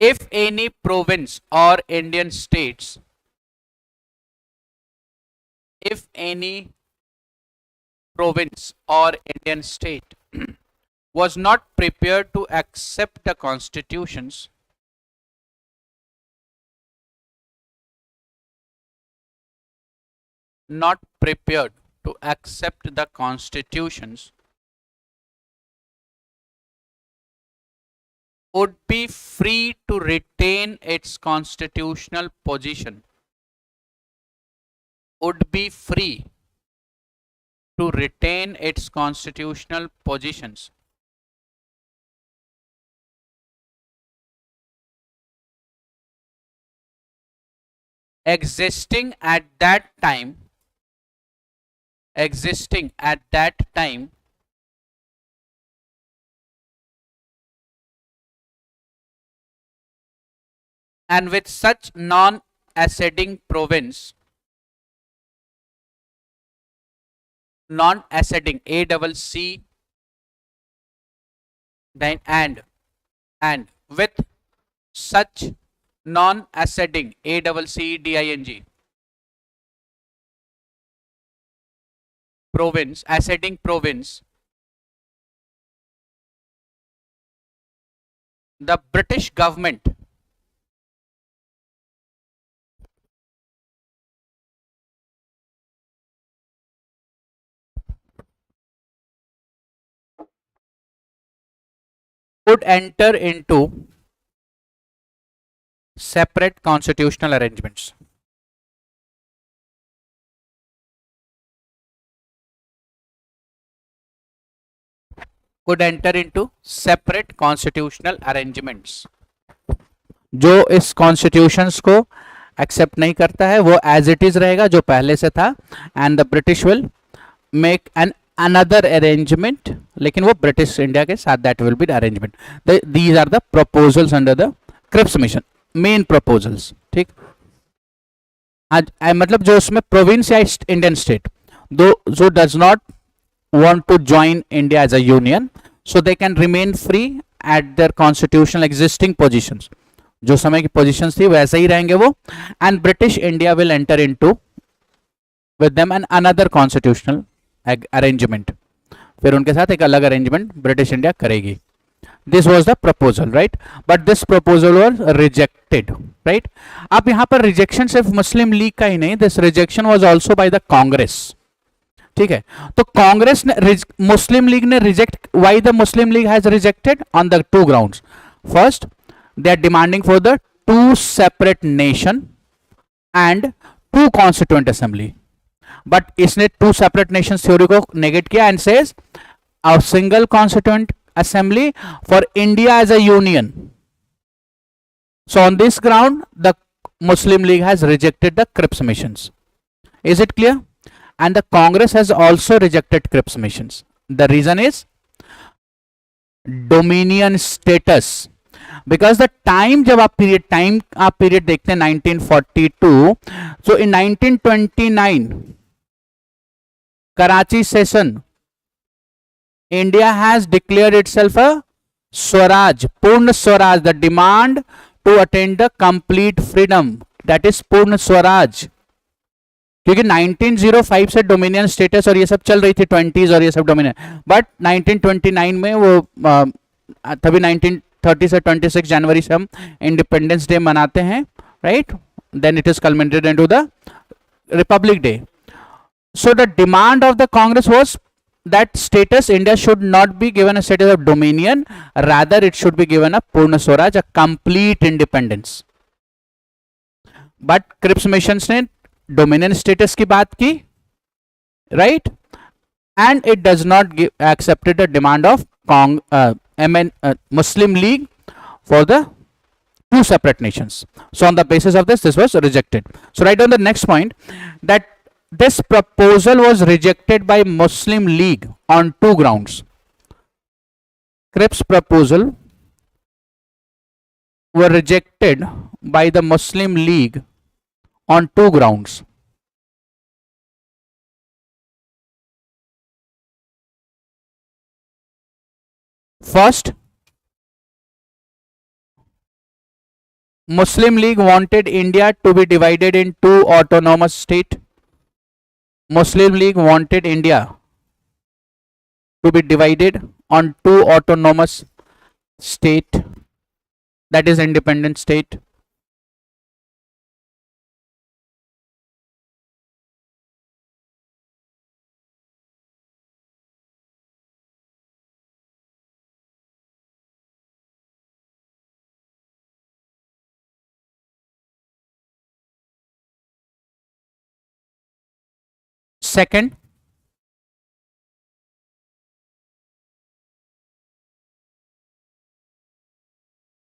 if any province or Indian states, if any province or Indian state was not prepared to accept the constitutions, not prepared to accept the constitutions, would be free to retain its constitutional position, would be free to retain its constitutional positions existing at that time, existing at that time, and with such non-acceding province, non-acceding, ACC, then and with such non-acceding, ACCEDING, province, acceding province, the British government could enter into separate constitutional arrangements. Could enter into separate constitutional arrangements. जो इस constitutions को accept नहीं करता है वो as it is रहेगा जो पहले से था, and the British will make an another arrangement, लेकिन वो ब्रिटिश इंडिया के साथ that will be the arrangement. These are the proposals under the Cripps mission, main proposals. ठीक, मतलब जो उसमें प्रोविंस या इंडियन स्टेट दो जो does not want to join India as a union, so they can remain free at their constitutional existing positions. जो समय की positions थी वैसे ही रहेंगे वो, and British India will enter into with them an another constitutional arrangement. फिर उनके साथ एक अलग arrangement British India करेगी. This was the proposal, right? But this proposal was rejected, right? अब यहाँ पर rejection सिर्फ मुस्लिम लीग का ही नहीं, this rejection was also by the Congress. ठीक है, तो कांग्रेस ने, मुस्लिम लीग ने reject. Why the Muslim League has rejected? On the two grounds. First, they are demanding for the two separate nation and two constituent assembly. But इसने two separate nation theory को negate किया and says a single constituent assembly for India as a union. So on this ground the Muslim League has rejected the Cripps missions. Is it clear? And the Congress has also rejected Cripps missions. The reason is dominion status. Because the time जब आप period देखते हैं 1942, so in 1929 Karachi session, India has declared itself a Swaraj, Purna Swaraj, the demand to attain the complete freedom, that is Purna Swaraj. क्योंकि 1905 से dominion status और ये सब चल रही थी 20s और ये सब डोमिनियन, बट 1929 में वो तभी 1930 से 26 जनवरी से हम इंडिपेंडेंस डे मनाते हैं, right? Then it is culminated into the republic day. So the demand of the Congress was that status India should not be given a status of dominion, rather it should be given a Purna Swaraj, a complete independence. But Cripps missions ने dominion status की बात की, right? And it does not accepted the demand of Muslim League for the two separate nations. So on the basis of this was rejected. So write down the next point, that this proposal was rejected by Muslim League on two grounds. Cripps proposal were rejected by the Muslim League on two grounds. First, Muslim League wanted India to be divided in two autonomous states. Muslim League wanted India to be divided on two autonomous states, that is independent state. Second,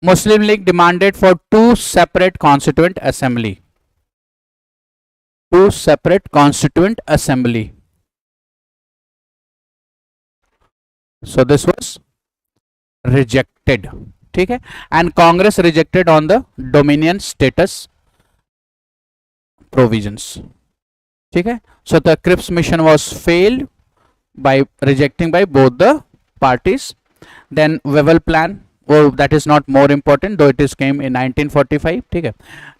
Muslim League demanded for two separate constituent assembly. Two separate constituent assembly. So this was rejected. ठीक है, and Congress rejected on the dominion status provisions. ठीक है, so the Cripps mission was failed by rejecting by both the parties. Then Wavell plan, वो that is not more important though it is came in 1945. ठीक है,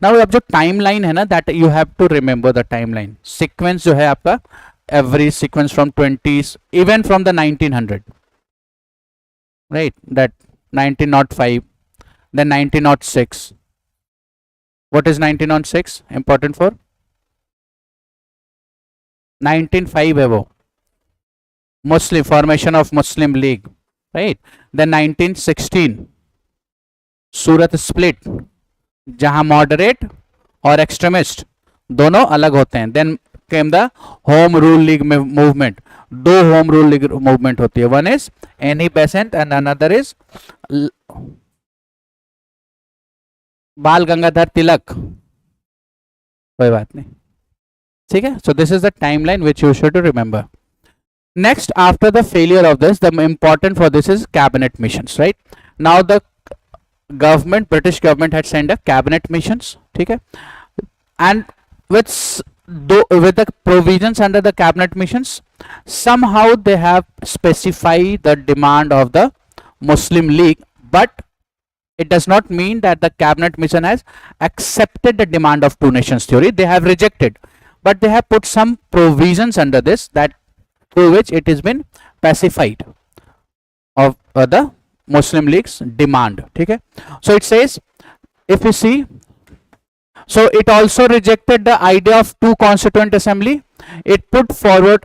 now अब जो timeline है ना, that you have to remember the timeline sequence जो है आपका, every sequence from 20s, even from the 1900, right, that 1905 then 1906. What is 1906 important for? 1905 है वो, Muslim formation of Muslim League, right? Then 1916 Surat split, जहां moderate और extremist दोनों अलग होते हैं. Then came the home rule league movement. दो home rule league movement होती है, one is Annie Besant and another is Bal Gangadhar Tilak. कोई बात नहीं, ठीक है. So this is the timeline which you should remember. Next, after the failure of this, the important for this is cabinet missions, right? Now the government, British government had sent a cabinet missions, okay? And with the provisions under the cabinet missions, somehow they have specified the demand of the Muslim League, but it does not mean that the cabinet mission has accepted the demand of two nations theory. They have rejected, but they have put some provisions under this that through which it has been pacified of the Muslim League's demand. Okay, so it says, if you see, so it also rejected the idea of two constituent assembly. It put forth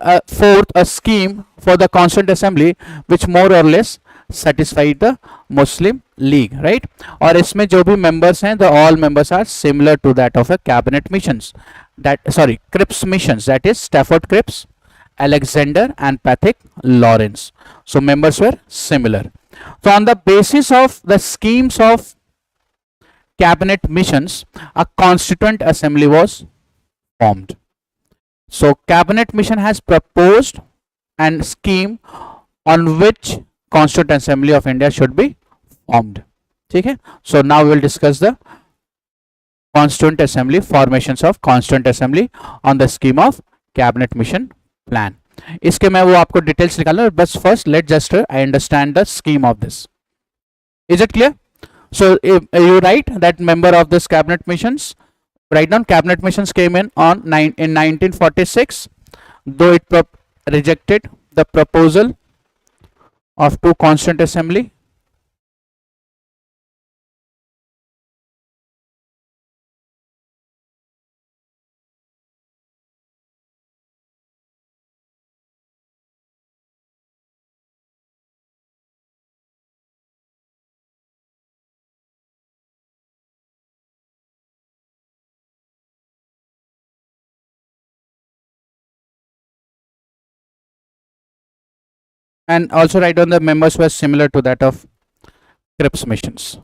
a scheme for the constituent assembly which more or less satisfied the Muslim League, right? और इसमें जो भी members हैं, the all members are similar to that of a cabinet missions, that sorry Cripps missions, that is Stafford Cripps, Alexander and Patrick Lawrence. So members were similar. So on the basis of the schemes of cabinet missions, a constituent assembly was formed. So cabinet mission has proposed and scheme on which constituent assembly of India should be formed. Okay? So now we will discuss the constituent assembly, formations of constituent assembly on the scheme of cabinet mission plan. इसके मैं वो आपको details निकालना है, बस first let just I understand the scheme of this. Is it clear? So you right that member of this cabinet missions, write down cabinet missions came in in 1946, though it rejected the proposal of two constituent assembly. And also write down the members were similar to that of Cripps missions.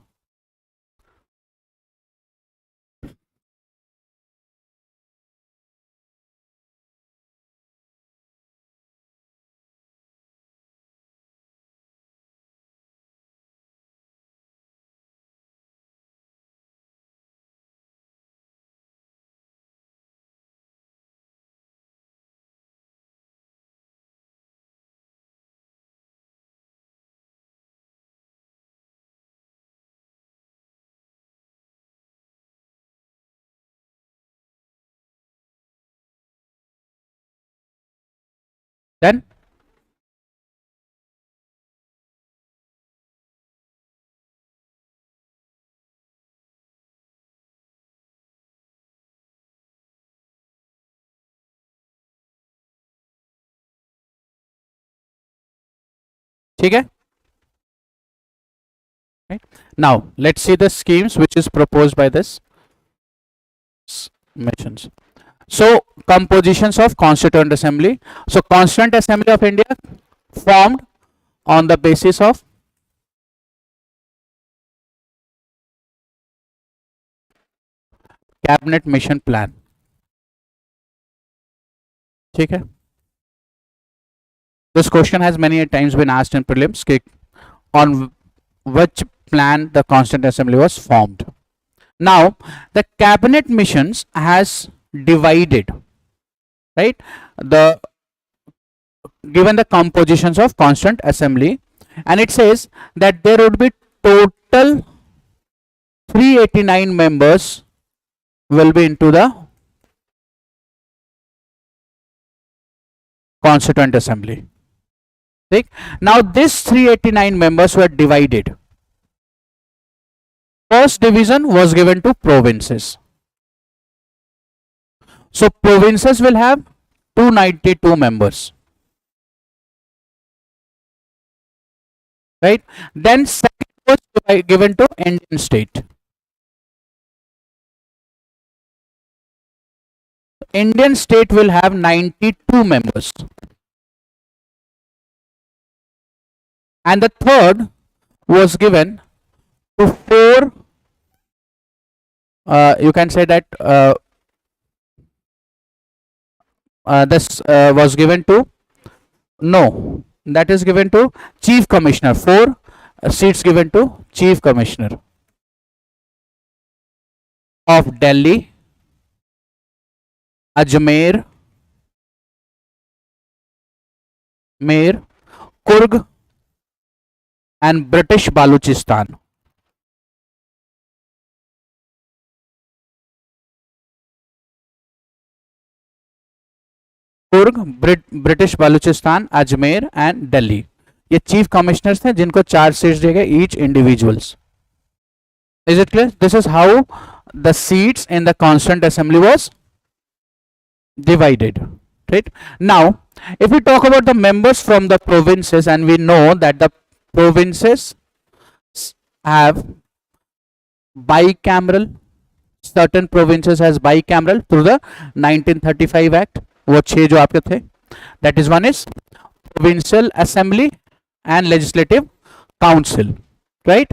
Then ठीक है. Right. Now let's see the schemes which is proposed by this missions. So compositions of constituent assembly. So constituent assembly of India formed on the basis of cabinet mission plan. ठीक है. This question has many times been asked in prelims, on which plan the constituent assembly was formed. Now the cabinet missions has divided, right, the given the compositions of constituent assembly, and it says that there would be total 389 members will be into the constituent assembly. Now this 389 members were divided. First division was given to provinces. So provinces will have 292 members. Right? Then second was given to Indian state. Indian state will have 92 members. And the third was given to four, you can say that this was given to, no, that is given to chief commissioner. Four seats given to chief commissioner of Delhi, Ajmer, Kurg and British Baluchistan. Coorg, British Baluchistan, Ajmer and Delhi, ये chief commissioners थे जिनको 4 seats दिए गए each individuals. Is it clear? This is how the seats in the constituent assembly was divided. Right? Now, if we talk about the members from the provinces, and we know that the provinces have bicameral, certain provinces has bicameral through the 1935 Act. वो 6 जो आपके थे, that is one is provincial assembly and legislative council, right?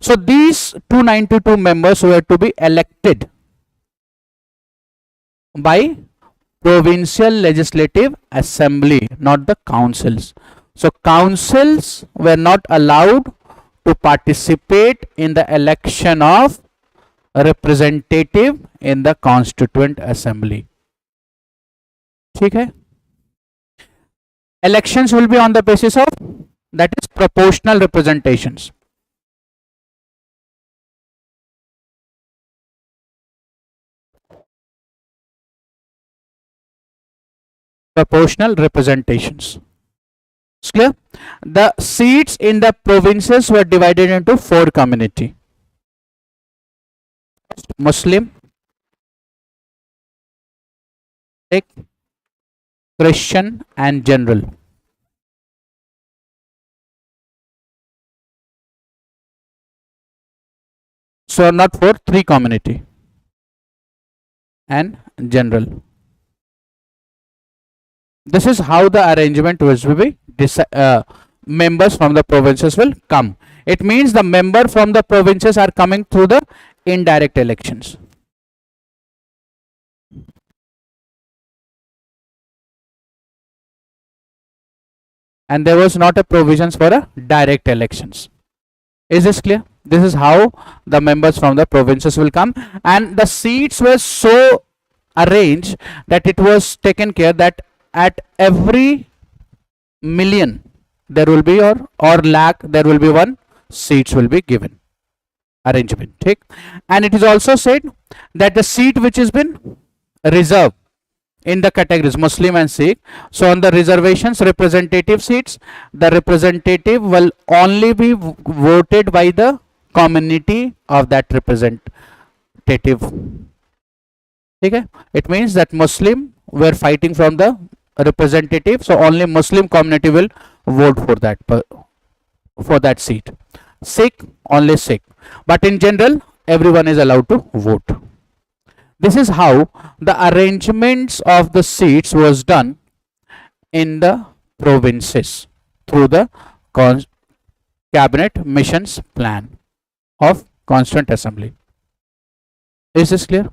So these 292 members were to be elected by provincial legislative assembly, not the councils. So councils were not allowed to participate in the election of representative in the constituent assembly. ठीक है? Elections will be on the basis of, that is, proportional representations. Proportional representations. It's clear? The seats in the provinces were divided into 4 community. Muslim, Sikh, Christian and general. So not 4, 3 community and general. This is how the arrangement will be. Members from the provinces will come. It means the member from the provinces are coming through the indirect elections. And there was not a provisions for a direct elections. Is this clear? This is how the members from the provinces will come, and the seats were so arranged that it was taken care that at every million there will be, or lakh there will be, 1 seats will be given. Arrangement, ठीक? And it is also said that the seat which has been reserved in the categories Muslim and Sikh, so on the reservations, representative seats, the representative will only be voted by the community of that representative. Okay? It means that Muslim were fighting from the representative, so only Muslim community will vote for that seat. Sikh, only Sikh, but in general everyone is allowed to vote. This is how the arrangements of the seats was done in the provinces through the cabinet missions plan of constituent assembly. Is this clear?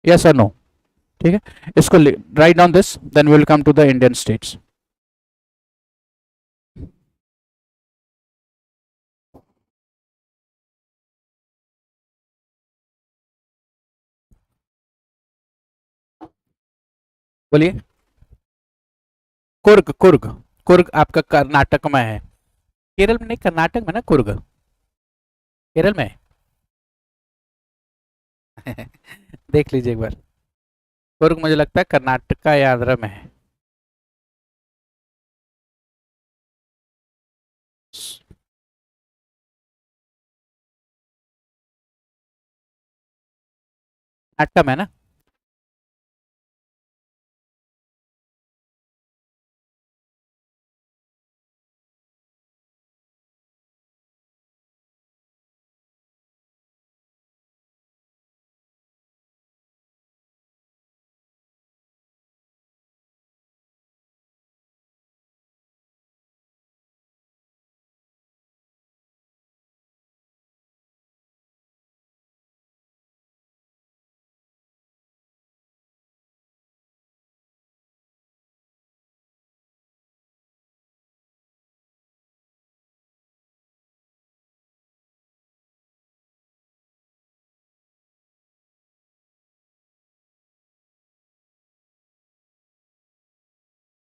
Yes or no? ठीक है, इसको write down this, then we will come to the Indian states. बोलिए. कुर्ग, कुर्ग, कुर्ग आपका कर्नाटक में है. केरल में नहीं, कर्नाटक में ना कुर्ग. केरल में देख लीजिए एक बार. कुर्ग मुझे लगता है कर्नाटक या आंध्र में है. नाटकम है ना?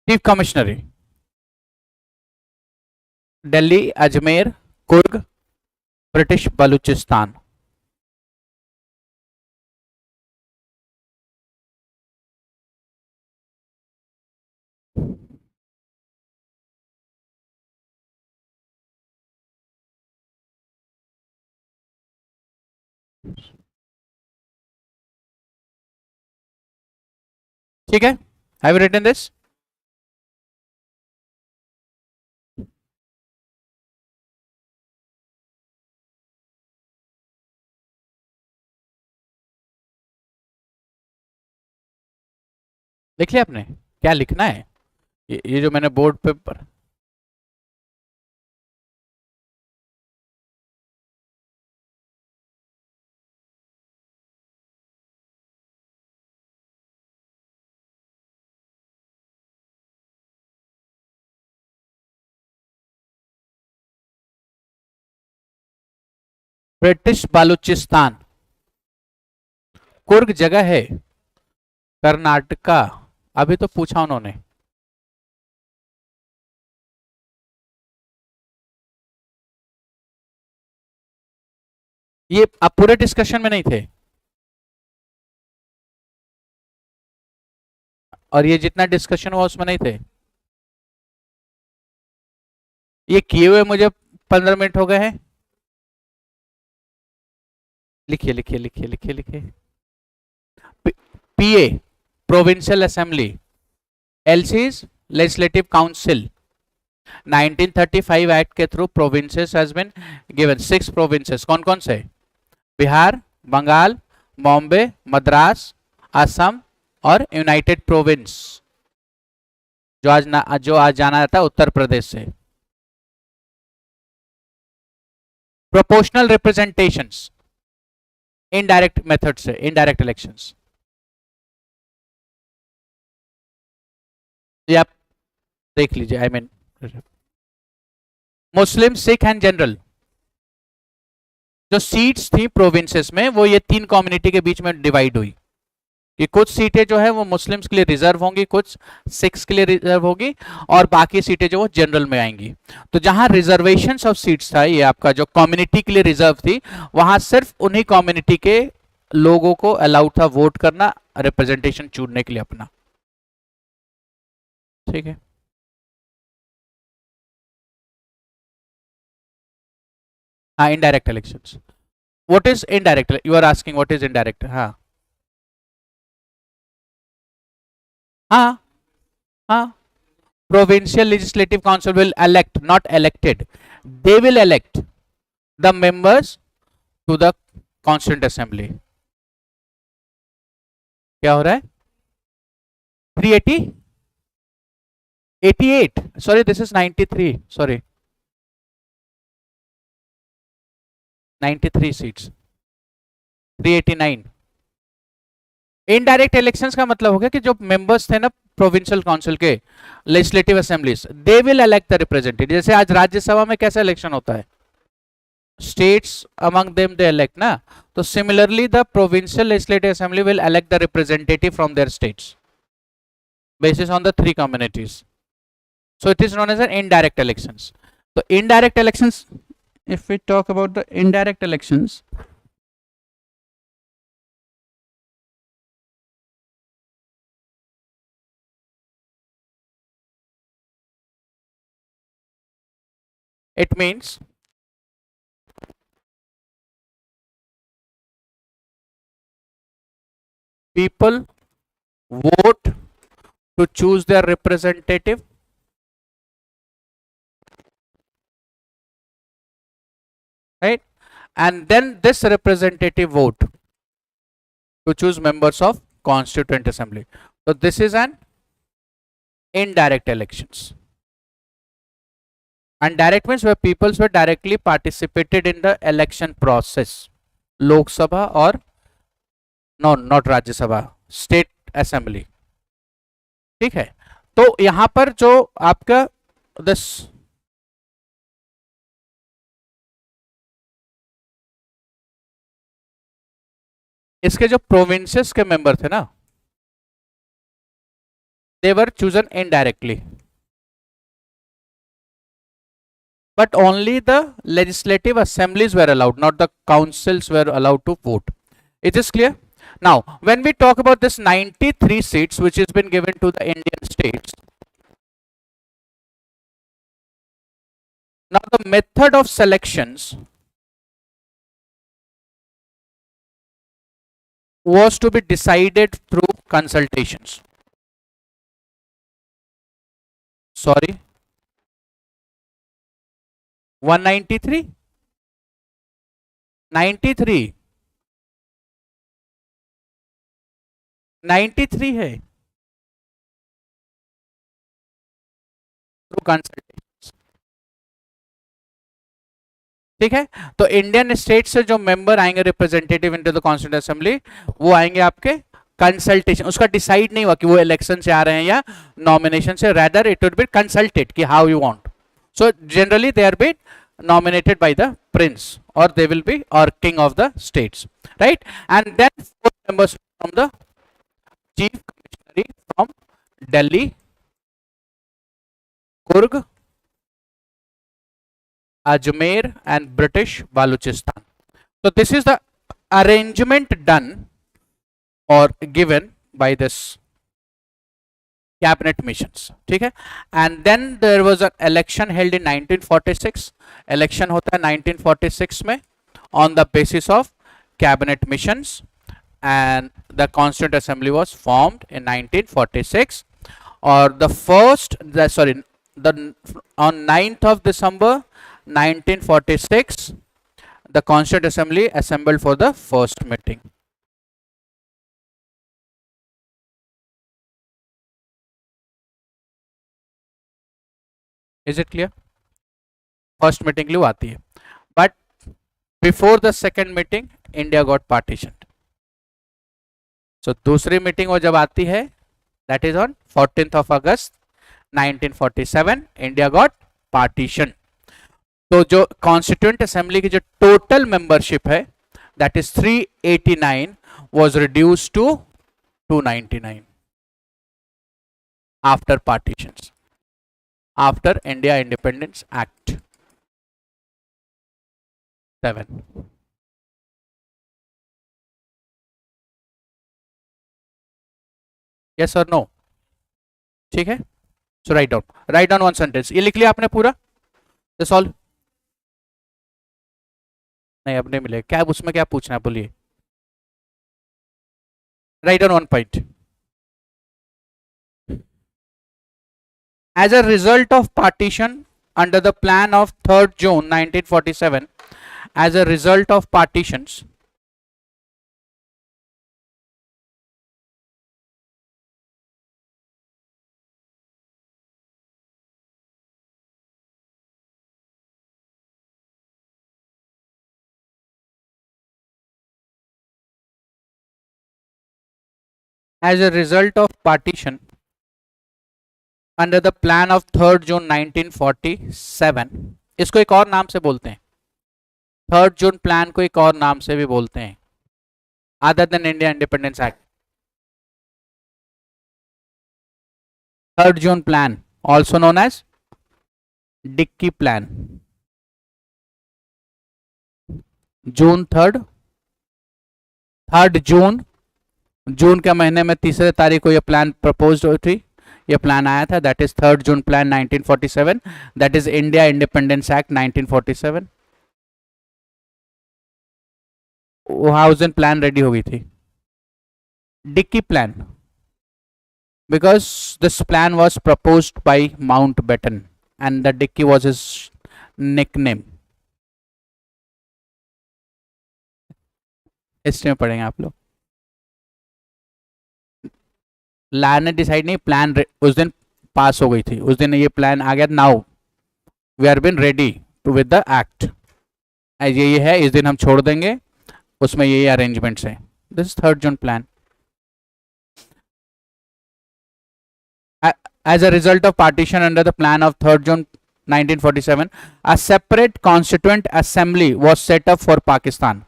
Chief commissionery, Delhi, Ajmer, Coorg, British Baluchistan. ठीक है, हैव रिटन दिस? लिख लिया आपने? क्या लिखना है? ये जो मैंने बोर्ड पे ब्रिटिश बलूचिस्तान कुर्ग जगह है, कर्नाटका। अभी तो पूछा उन्होंने। ये आप पूरे डिस्कशन में नहीं थे, और ये जितना डिस्कशन हुआ उसमें नहीं थे। ये किए हुए मुझे 15 मिनट हो गए हैं। लिखिए लिखिए लिखिए लिखिए लिखिए। PA, provincial assembly. LCs, legislative council. 1935 act के through provinces has been given 6 provinces. कौन कौन से? बिहार, बंगाल, बॉम्बे, मद्रास, असम और यूनाइटेड प्रोविंस, जो आज जाना जाता है उत्तर प्रदेश से। प्रोपोर्शनल रिप्रेजेंटेशंस, इनडायरेक्ट मेथड से, इनडायरेक्ट इलेक्शंस। ये आप देख लीजिए, I mean Muslim, Sikh and general. जो सीट्स थी प्रोविंसेस में वो ये 3 कम्युनिटी के बीच में डिवाइड हुई कि कुछ सीटें जो है वो मुस्लिम्स के लिए रिजर्व होंगी, कुछ सिख्स के लिए रिजर्व होगी, और बाकी सीटें जो वो जनरल में आएंगी। तो जहां रिजर्वेशन ऑफ सीट्स था, ये आपका जो कम्युनिटी के लिए रिजर्व थी, वहां सिर्फ उन्हीं कम्युनिटी के लोगों को अलाउड था वोट करना, रिप्रेजेंटेशन चुनने के लिए अपना। ठीक है, हाँ indirect elections. What is indirect? You are asking what is indirect? हाँ हाँ हाँ। Provincial Legislative Council will elect, not elected. They will elect the members to the Constituent Assembly. क्या हो रहा है? 380, 88, sorry this is 93, sorry 93 seats, 389। Indirect elections का मतलब हो गया कि जो मेंबर्स थे ना प्रोविंशियल काउंसिल के, legislative assemblies, they will elect the representative. जैसे आज राज्यसभा में कैसा इलेक्शन होता है, states among them they elect na, so similarly the provincial legislative assembly will elect the representative from their states basis on the 3 communities, so it is known as an indirect elections. So indirect elections, if we talk about the indirect elections, it means people vote to choose their representative, right? And then this representative vote to choose members of Constituent Assembly. So this is an indirect elections. And direct means where peoples were directly participated in the election process. Lok Sabha or no, not Rajya Sabha, State Assembly. ठीक है, तो यहां पर जो आपका this इसके जो provinces के मेंबर थे ना, they were chosen indirectly, but only the legislative assemblies were allowed, not the councils were allowed to vote. It is clear? Now, when we talk about this 93 seats which has been given to the Indian states, now the method of selections was to be decided through consultations. Sorry, 193, 93, 93 है, through consultations. ठीक है, तो Indian state से जो member आएंगे representative into the constituent assembly, वो आएंगे आपके कंसल्टेशन. उसका डिसाइड नहीं हुआ कि वो इलेक्शन से आ रहे हैं या नॉमिनेशन से, rather it would be consulted कि how you want. So generally they are being nominated by the prince, or they will be or king of the states, right? And then 4 members from the chief commissionary from Delhi, Kurg, Ajmer and British Baluchistan. So this is the arrangement done or given by this cabinet missions. ठीक है, and then there was an election held in 1946. Election होता है 1946 में on the basis of cabinet missions, and the constituent assembly was formed in 1946. और the first on 9th of December 1946 the Constituent Assembly assembled for the first meeting. Is it clear? First meeting लियो आती है, but before the second meeting India got partitioned. So दूसरी meeting वो जब आती है, that is on 14th of August 1947 India got partitioned. तो जो Constituent Assembly की जो total membership है, that is 389 was reduced to 299 after partitions, after India Independence Act 7. Yes or no? ठीक है, so write down one sentence. ये लिख लिया आपने पूरा? That's all? नहीं, अब नहीं मिले. क्या उसमें क्या पूछना है, बोलिए. Write down one point. As a result of partition under the plan of 3rd June 1947, as a result of partitions, as a result of partition under the plan of 3rd जून 1947, इसको एक और नाम से बोलते हैं. 3rd जून प्लान को एक और नाम से भी बोलते हैं other than India independence act. 3rd June plan also known as Dickie plan. June 3rd June के महीने में 3 तारीख को यह प्लान प्रपोज हुई थी, ये प्लान आया था. That is 3rd June plan 1947, that is India independence act 1947. वो हाउस एंड प्लान रेडी हो गई थी. Dickey plan, because this plan was proposed by Mountbatten and the Dickey was his nickname. History में पढ़ेंगे आप लोग. लैंड ने decide नहीं, प्लान उस दिन पास हो गई थी, उस दिन ये प्लान आ गया. Now we are been ready to with the act. ये है, इस दिन हम छोड़ देंगे, उसमें ये अरेंजमेंट्स हैं. This is 3rd June plan. As a result of partition under the plan of 3rd June 1947, a separate constituent assembly was set up for Pakistan.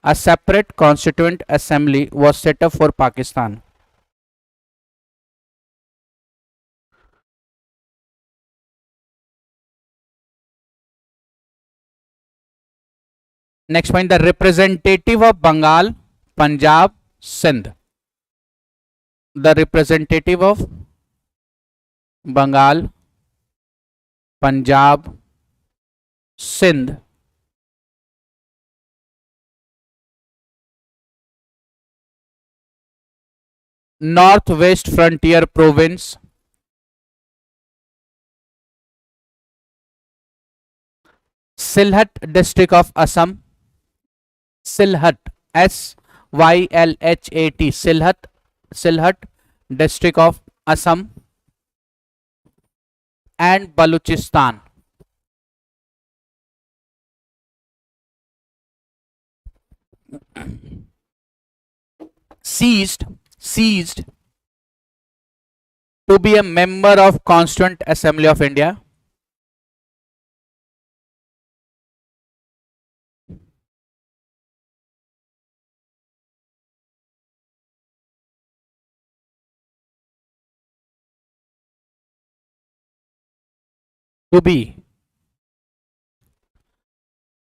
A separate constituent assembly was set up for Pakistan. Next point, the representative of Bengal, Punjab, Sindh. The representative of Bengal, Punjab, Sindh Northwest Frontier Province, Sylhet District of Assam, Sylhet, SYLHAT, Sylhet District of Assam and Baluchistan. Ceased to be a member of Constituent Assembly of India.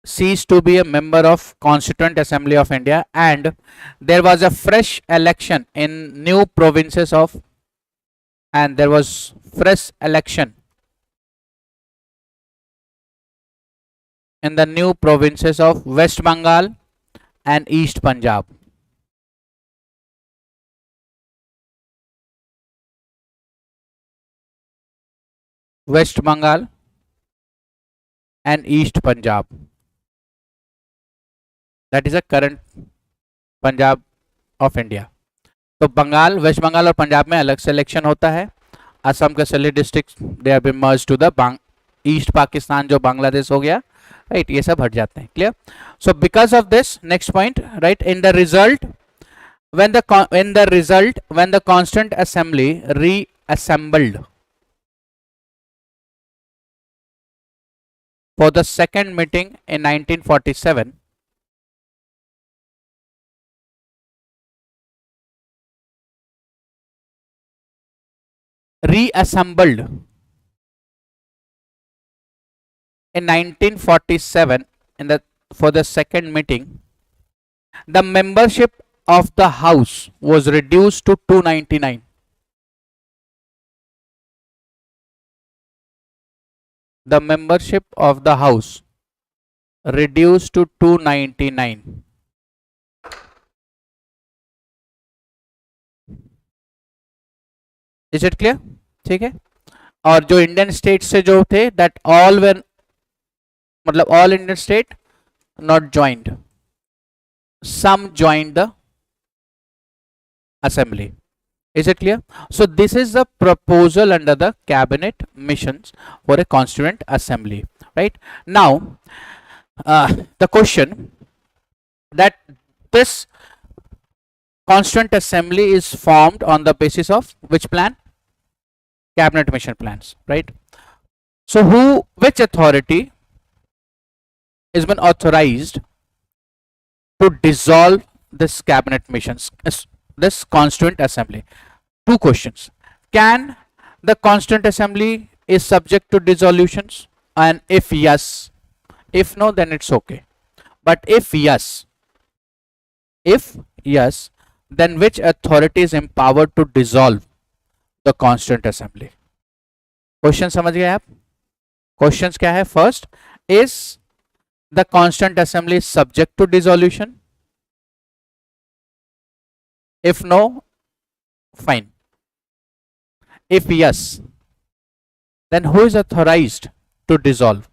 Ceased to be a member of Constituent Assembly of India, and there was a fresh election in new provinces of, and there was fresh election in the new provinces of West Bengal and East Punjab. West Bengal and East Punjab. That is a current Punjab of India. तो Bengal, waste Bengal और पंजाब में अलग से election होता है. असम के सभी district they are been merged to the East Pakistan जो बांग्लादेश हो गया, राइट. ये सब हट जाते हैं. Clear. So because of this, next point, right, in the result when the Constituent Assembly reassembled for the second meeting in 1947, reassembled in 1947 for the second meeting, the membership of the house was reduced to 299. The membership of the house reduced to 299. Is it clear? ठीक है. और जो Indian state से जो थे, that all were, मतलब all Indian state not joined, some joined the assembly. Is it clear? So this is the proposal under the cabinet missions for a constituent assembly, right? Now the question that this constituent assembly is formed on the basis of which plan? Cabinet mission plans, right? So which authority has been authorized to dissolve this cabinet missions, this constituent assembly? Two questions. Can the constituent assembly is subject to dissolutions? And if yes, if no, then it's okay. But if yes, then which authority is empowered to dissolve the constituent assembly? Question समझ गए आप? Questions क्या है? First, is the constituent assembly subject to dissolution? If no, fine. If yes, then who is authorized to dissolve?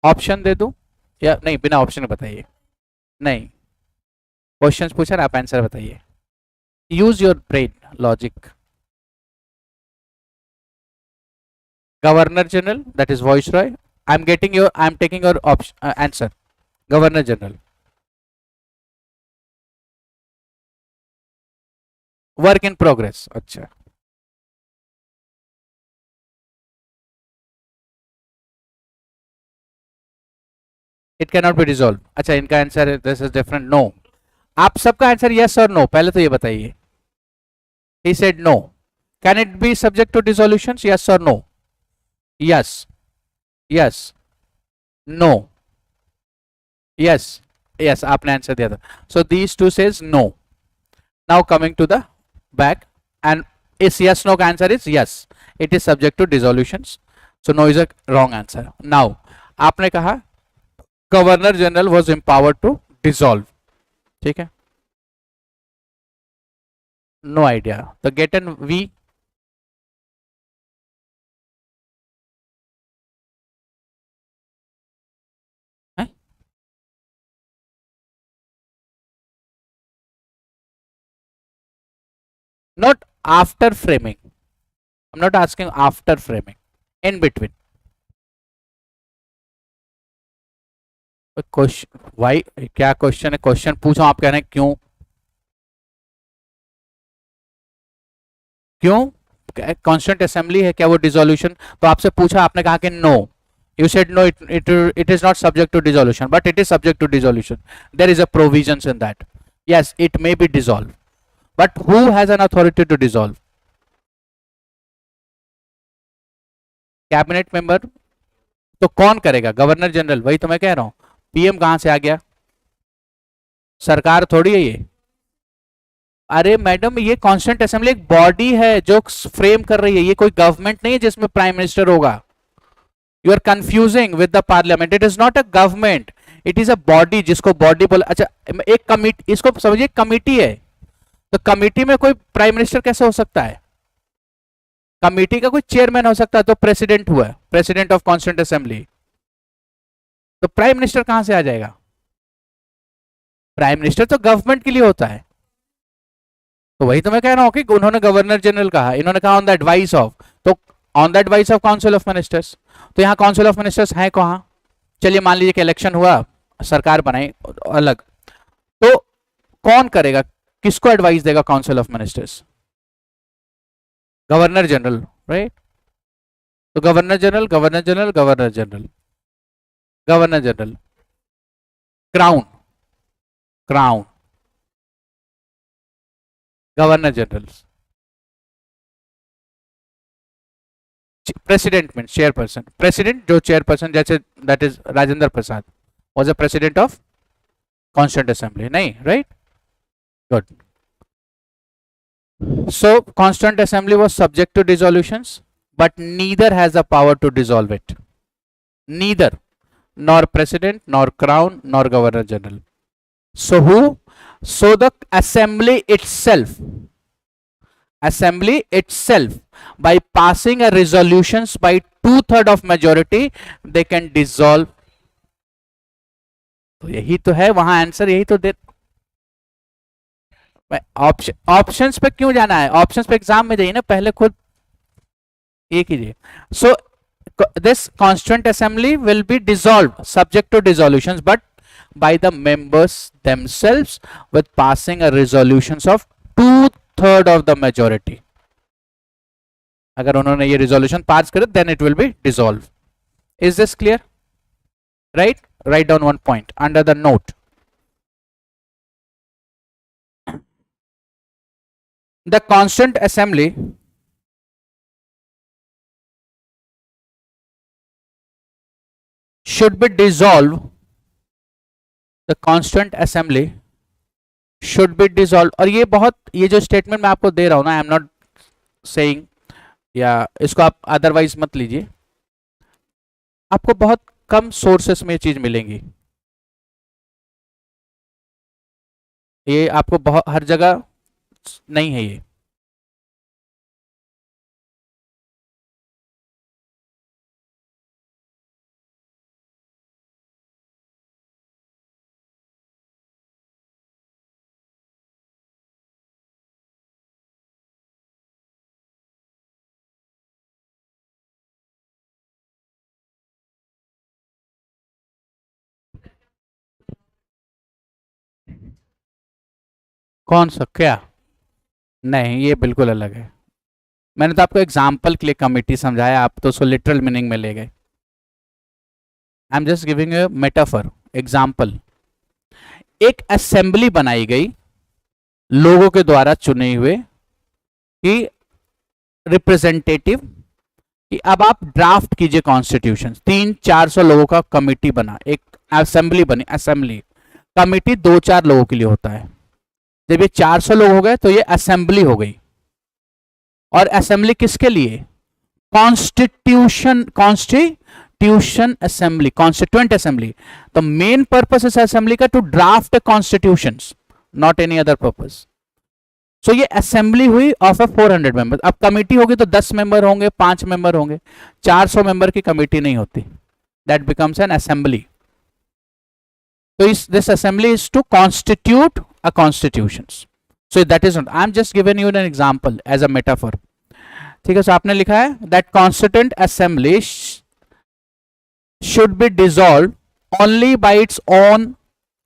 Option दे दूं या नहीं? बिना ऑप्शन बताइए। नहीं, क्वेश्चंस पूछा ना, आप आंसर बताइए। Use your brain logic. Governor general, that is viceroy. I am taking your option answer. Governor general. Work in progress. अच्छा, it can not be dissolve. अच्छा, इनका आंसर है दिस इज डिफरेंट, नो। आप सबका answer yes और no, पहले तो ये बताइए। He said no. Can it be subject to dissolution? Yes और no? Yes, yes, no, yes, yes, आपने आंसर दिया था। So these two says no. Now coming to the back, and इस yes no का answer is yes, it is subject to dissolution. So no is a wrong answer. Now आपने कहा governor general was empowered to dissolve, ठीक है? No idea. तो get N V. Not after framing. I'm not asking after framing. In between. Question Y, क्या question है? Question पूछो, आप कह रहे हैं क्यों? क्यों? कॉन्स्टिट्यूंट असेंबली है क्या वो डिसोल्यूशन? तो आपसे पूछा, आपने कहा कि no. You said no, it is not subject to dissolution, but it is subject to dissolution. There is a provisions in that. Yes, it may be dissolved, but who has an authority to dissolve? Cabinet member. तो कौन करेगा? Governor general. वही तो मैं कह रहा हूं, PM कहां से आ गया? सरकार थोड़ी है ये। अरे मैडम, ये कॉन्स्टिट्यूंट असेंबली एक बॉडी है जो फ्रेम कर रही है, ये कोई गवर्नमेंट नहीं है जिसमें प्राइम मिनिस्टर होगा। You are confusing with the parliament. It is not a government, it is a body, जिसको बॉडी बोला। अच्छा, एक कमिटी, इसको समझिए कमिटी है, तो कमिटी में कोई प्राइम मिनिस्टर कैसे हो सकता है? कमिटी का कोई चेयरमैन हो सकता है, तो प्रेसिडेंट हुआ, प्रेसिडेंट ऑफ कॉन्स्टिट्यूंट असेंबली। तो प्राइम मिनिस्टर कहां से आ जाएगा? प्राइम मिनिस्टर तो गवर्नमेंट के लिए होता है। तो वही तो मैं कह रहा हूं कि उन्होंने गवर्नर जनरल कहा, इन्होंने कहा ऑन द एडवाइस ऑफ, तो on the advice of council of ministers. तो यहाँ काउंसिल ऑफ मिनिस्टर्स है कहाँ? चलिए मान लीजिए कि इलेक्शन हुआ, सरकार बनाई अलग, तो कौन करेगा? किसको एडवाइस देगा council of ministers? Governor general, right? तो governor general, governor general, governor general, governor general, crown, crown, governor general, president mean chairperson, president जो चेयरपर्सन, जैसे that is Rajendra Prasad was a president of constituent assembly, नहीं? Right, good. So Constituent Assembly was subject to dissolutions, but neither has the power to dissolve it. Neither, nor President, nor Crown, nor Governor General. So who? So the Assembly itself, by passing a resolutions by 2/3 of majority, they can dissolve. तो यही तो है वहां answer, यही तो दे। Options पे क्यों जाना है? ऑप्शंस पे एग्जाम में जाइए ना, पहले खुद ये कीजिए। So this constituent assembly will be dissolve subject to dissolutions, but by the members themselves with passing a resolutions of 2/3 of the majority. अगर उन्होंने ये रिजोल्यूशन पास करे, then it will be dissolve. Is this clear? Right? Right down one point under the note. The Constituent Assembly should be dissolved. The Constituent Assembly should be dissolved. और ये बहुत, ये जो statement मैं आपको दे रहा हूं ना, आई एम नॉट सेइंग, या इसको आप अदरवाइज मत लीजिए, आपको बहुत कम सोर्सेस में ये चीज मिलेंगी। ये आपको बहुत हर जगह नहीं है ये। कौन सा क्या? नहीं, ये बिल्कुल अलग है। मैंने तो आपको एग्जाम्पल के लिए कमिटी समझाया, आप तो उसको लिटरल मीनिंग में ले गए। आई am just giving you metaphor, example. एक असेंबली बनाई गई लोगों के द्वारा चुने हुए कि रिप्रेजेंटेटिव, कि अब आप ड्राफ्ट कीजिए कॉन्स्टिट्यूशन। 300-400 लोगों का कमिटी बना, एक असेंबली बनी। असेंबली कमिटी 2-4 लोगों के लिए होता है। जब ये 400 लोग हो गए तो ये असेंबली हो गई। और असेंबली किसके लिए? Constitution assembly, constituent assembly. The main purpose इस असेंबली का to draft constitutions, not any other purpose. So ये असेंबली हुई ऑफ अ 400 मेंबर। अब कमिटी होगी तो 10 मेंबर होंगे, 5 मेंबर होंगे। 400 मेंबर की कमिटी नहीं होती, दैट बिकम्स एन असेंबली। तो this assembly is to constitute a constitutions. So that is not, I am just given you an example as a metaphor. ठीक है, सो आपने लिखा है that constituent assembly should be dissolved only by its own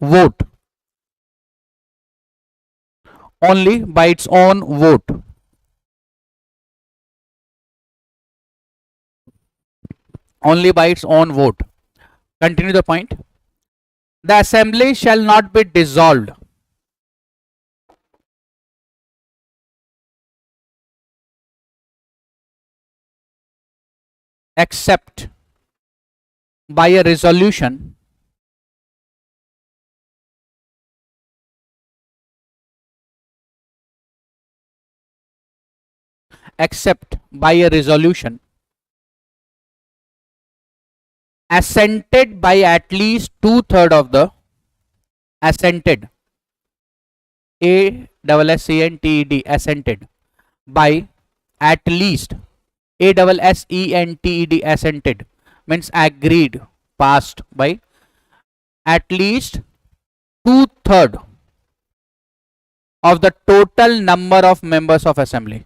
vote, only by its own vote, only by its own vote. Continue the point. The assembly shall not be dissolved except by a resolution assented by at least 2/3 of the assented, ASSENTED, assented by at least, ASSENTED, assented means agreed, passed by at least 2/3 of the total number of members of assembly.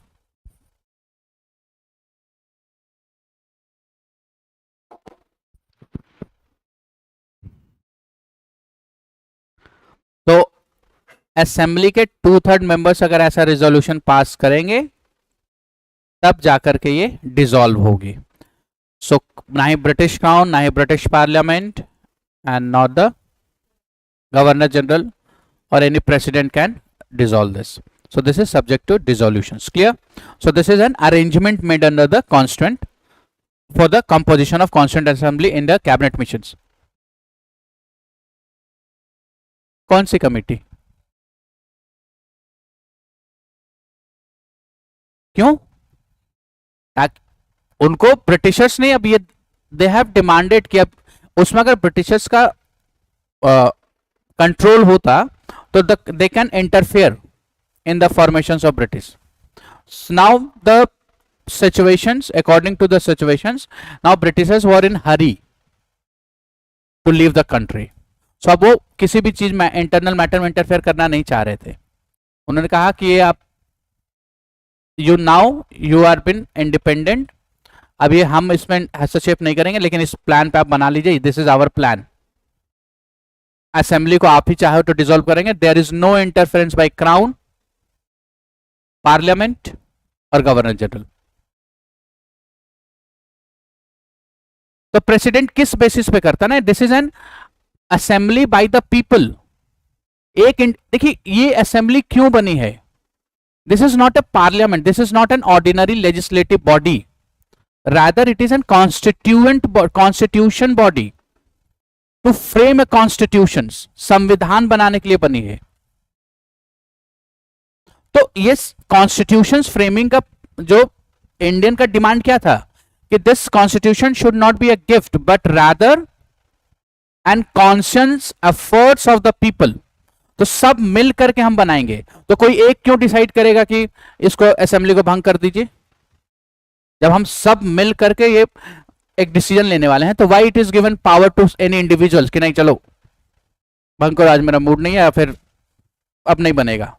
तो assembly के 2/3 members अगर ऐसा resolution pass करेंगे तब जाकर के ये dissolve होगी। सो ना ही ब्रिटिश क्राउन, ना ही British parliament and not the governor general or any president can dissolve this. So this is subject to dissolutions. Clear? So this is an arrangement made under the constituent for the composition of constituent assembly in the cabinet missions. कौन सी committee? क्यों? उनको Britishers ने अब ये they have demanded कि अब उसमें अगर ब्रिटिशर्स का कंट्रोल होता तो they can interfere in the formations of British. Now the situations, according to the situations, now Britishers were in hurry to leave the country. So अब वो किसी भी चीज में इंटरनल मैटर में इंटरफेयर करना नहीं चाह रहे थे। उन्होंने कहा कि ये आप यू आर बिन इंडिपेंडेंट, अब ये हम इसमें हस्तक्षेप नहीं करेंगे, लेकिन इस प्लान पे आप बना लीजिए, this is our plan. Assembly को आप ही चाहे तो डिसॉल्व करेंगे। There is no interference by crown, parliament और गवर्नर जनरल। तो प्रेसिडेंट किस बेसिस पे करता ना? This is an assembly by the people. एक देखिए ये असेंबली क्यों बनी है? This is not a parliament, this is not an ordinary legislative body, rather it is an constitution body to frame a constitution, संविधान बनाने के लिए बनी है। तो ये कॉन्स्टिट्यूशन फ्रेमिंग का जो इंडियन का डिमांड क्या था कि this constitution should not be a gift but rather and conscious efforts of the people. तो सब मिल करके हम बनाएंगे। तो कोई एक क्यों डिसाइड करेगा कि इसको असेंबली को भंग कर दीजिए, जब हम सब मिल करके ये एक डिसीजन लेने वाले हैं। तो why it is given power to any individuals कि नहीं चलो भंग करो, आज मेरा मूड नहीं है या फिर अब नहीं बनेगा।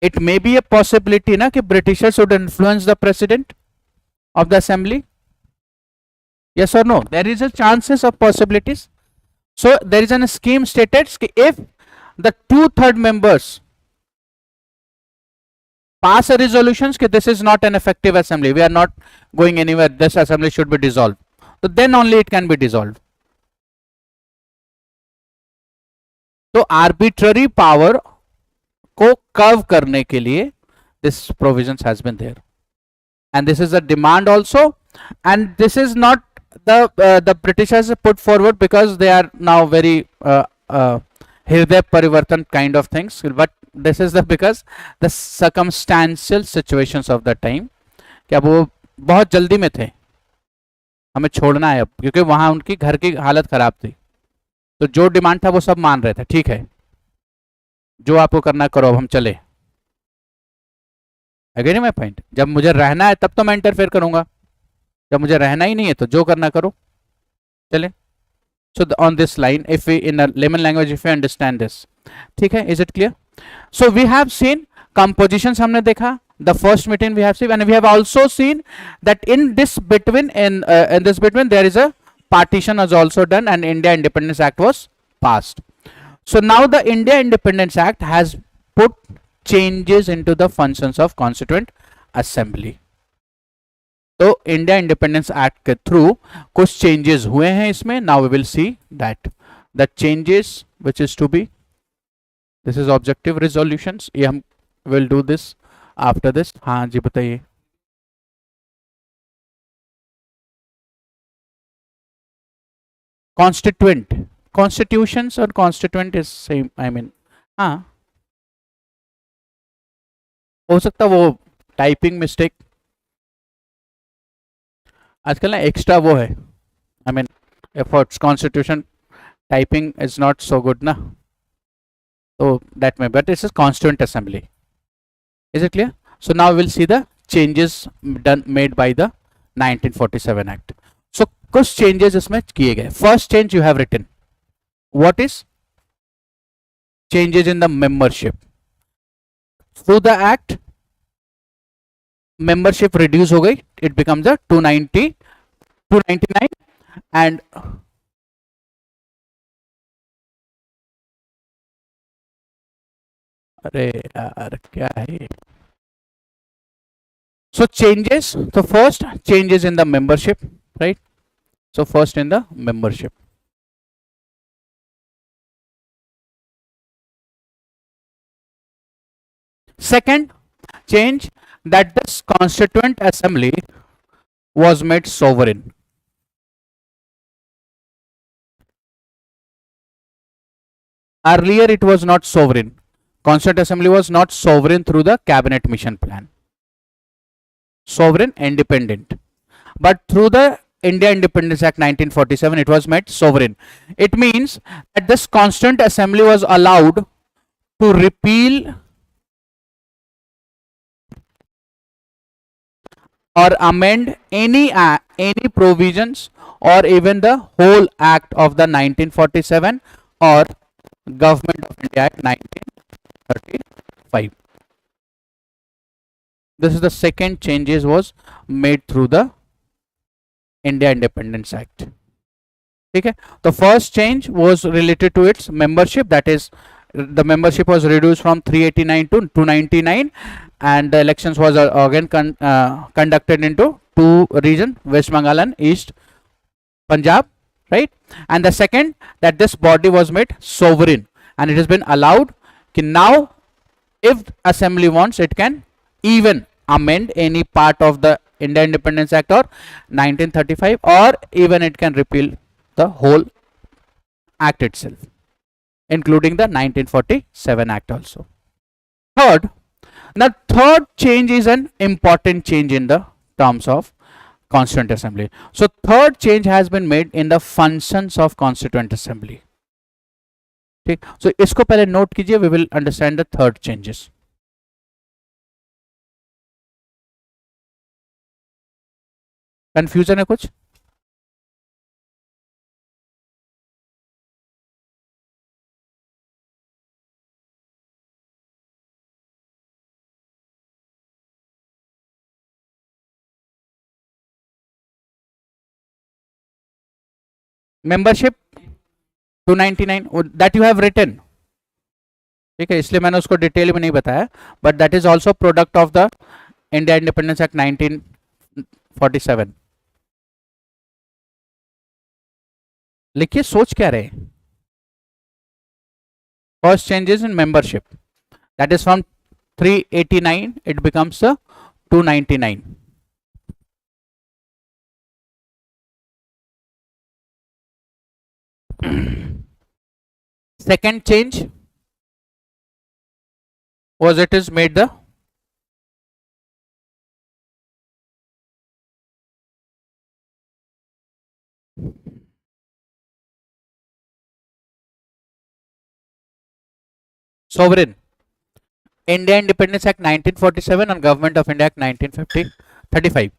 It may be a possibility ना कि Britishers would influence the president of the assembly, yes or no, there is a chances of possibilities. So there is an scheme stated if the 2/3 members pass a resolution that this is not an effective assembly, we are not going anywhere, this assembly should be dissolved, so then only it can be dissolved. तो arbitrary power को curve करने के लिए this provisions has been there, and this is a demand also, and this is not the Britishers put forward because they are now very Hirday Parivartan kind of things, but this is the because the circumstantial situations of the time कि अब वो बहुत जल्दी में थे, हमें छोड़ना है अब, क्योंकि वहां उनकी घर की हालत खराब थी। तो जो डिमांड था वो सब मान रहे थे, ठीक है जो आपको करना करो, अब हम चले। अगेन माय पॉइंट, जब मुझे रहना है तब तो मैं इंटरफेयर करूंगा, जब मुझे रहना ही नहीं है तो जो करना करो, चले। So on this line if we in layman language if you understand this, ठीक है, is it clear? So we have seen compositions हमने देखा, the first meeting we have seen, and we have also seen that in this between there is a partition was also done and India Independence Act was passed. So now the India Independence Act has put changes into the functions of Constituent Assembly. तो India independence act के through कुछ changes हुए हैं इसमें। Now we will see that the changes which is to be, this is objective resolutions, ये हम will do this after this. हाँ जी बताइए। कॉन्स्टिट्यूएंट, कॉन्स्टिट्यूशंस और constituent is same, I mean हाँ हो सकता वो टाइपिंग मिस्टेक आजकल ना एक्स्ट्रा वो है, I mean efforts, constitution typing is not so good ना, तो दैट में, but it's is constituent assembly. Is it clear? So now will see the changes done made by the 1947 act. So कुछ changes इसमें किए गए। First change you have written, what is changes in the membership through the act. Membership reduce हो गई, it becomes 299 and अरे यार क्या है। सो चेंजेस, तो first changes in the membership, right? So first in the membership, second change that this constituent assembly was made sovereign. Earlier it was not sovereign, constituent assembly was not sovereign through the cabinet mission plan, sovereign independent, but through the India Independence Act 1947 it was made sovereign. It means that this constituent assembly was allowed to repeal or amend any provisions or even the whole act of the 1947 or Government of India Act 1935. This is the second changes was made through the India Independence Act. ठीक है, the first change was related to its membership, that is the membership was reduced from 389 to 299 and the elections was again conducted into two regions, West Bengal and East Punjab, right? And the second, that this body was made sovereign and it has been allowed कि now if assembly wants it can even amend any part of the India Independence Act or 1935 or even it can repeal the whole act itself, including the 1947 act also. Third, the third change is an important change in the terms of Constituent Assembly. So third change has been made in the functions of Constituent Assembly. ठीक, सो इसको पहले note कीजिए, we will understand the third changes. Confusion है कुछ? Membership 299 that you have written, ठीक है, इसलिए मैंने उसको डिटेल में नहीं बताया, but that is also product of the India independence act 1947। लिखिए, सोच क्या रहे। First changes in membership, that is from 389 it becomes 299. Second change was it is made the sovereign. India independence act 1947 और government of India act 1935,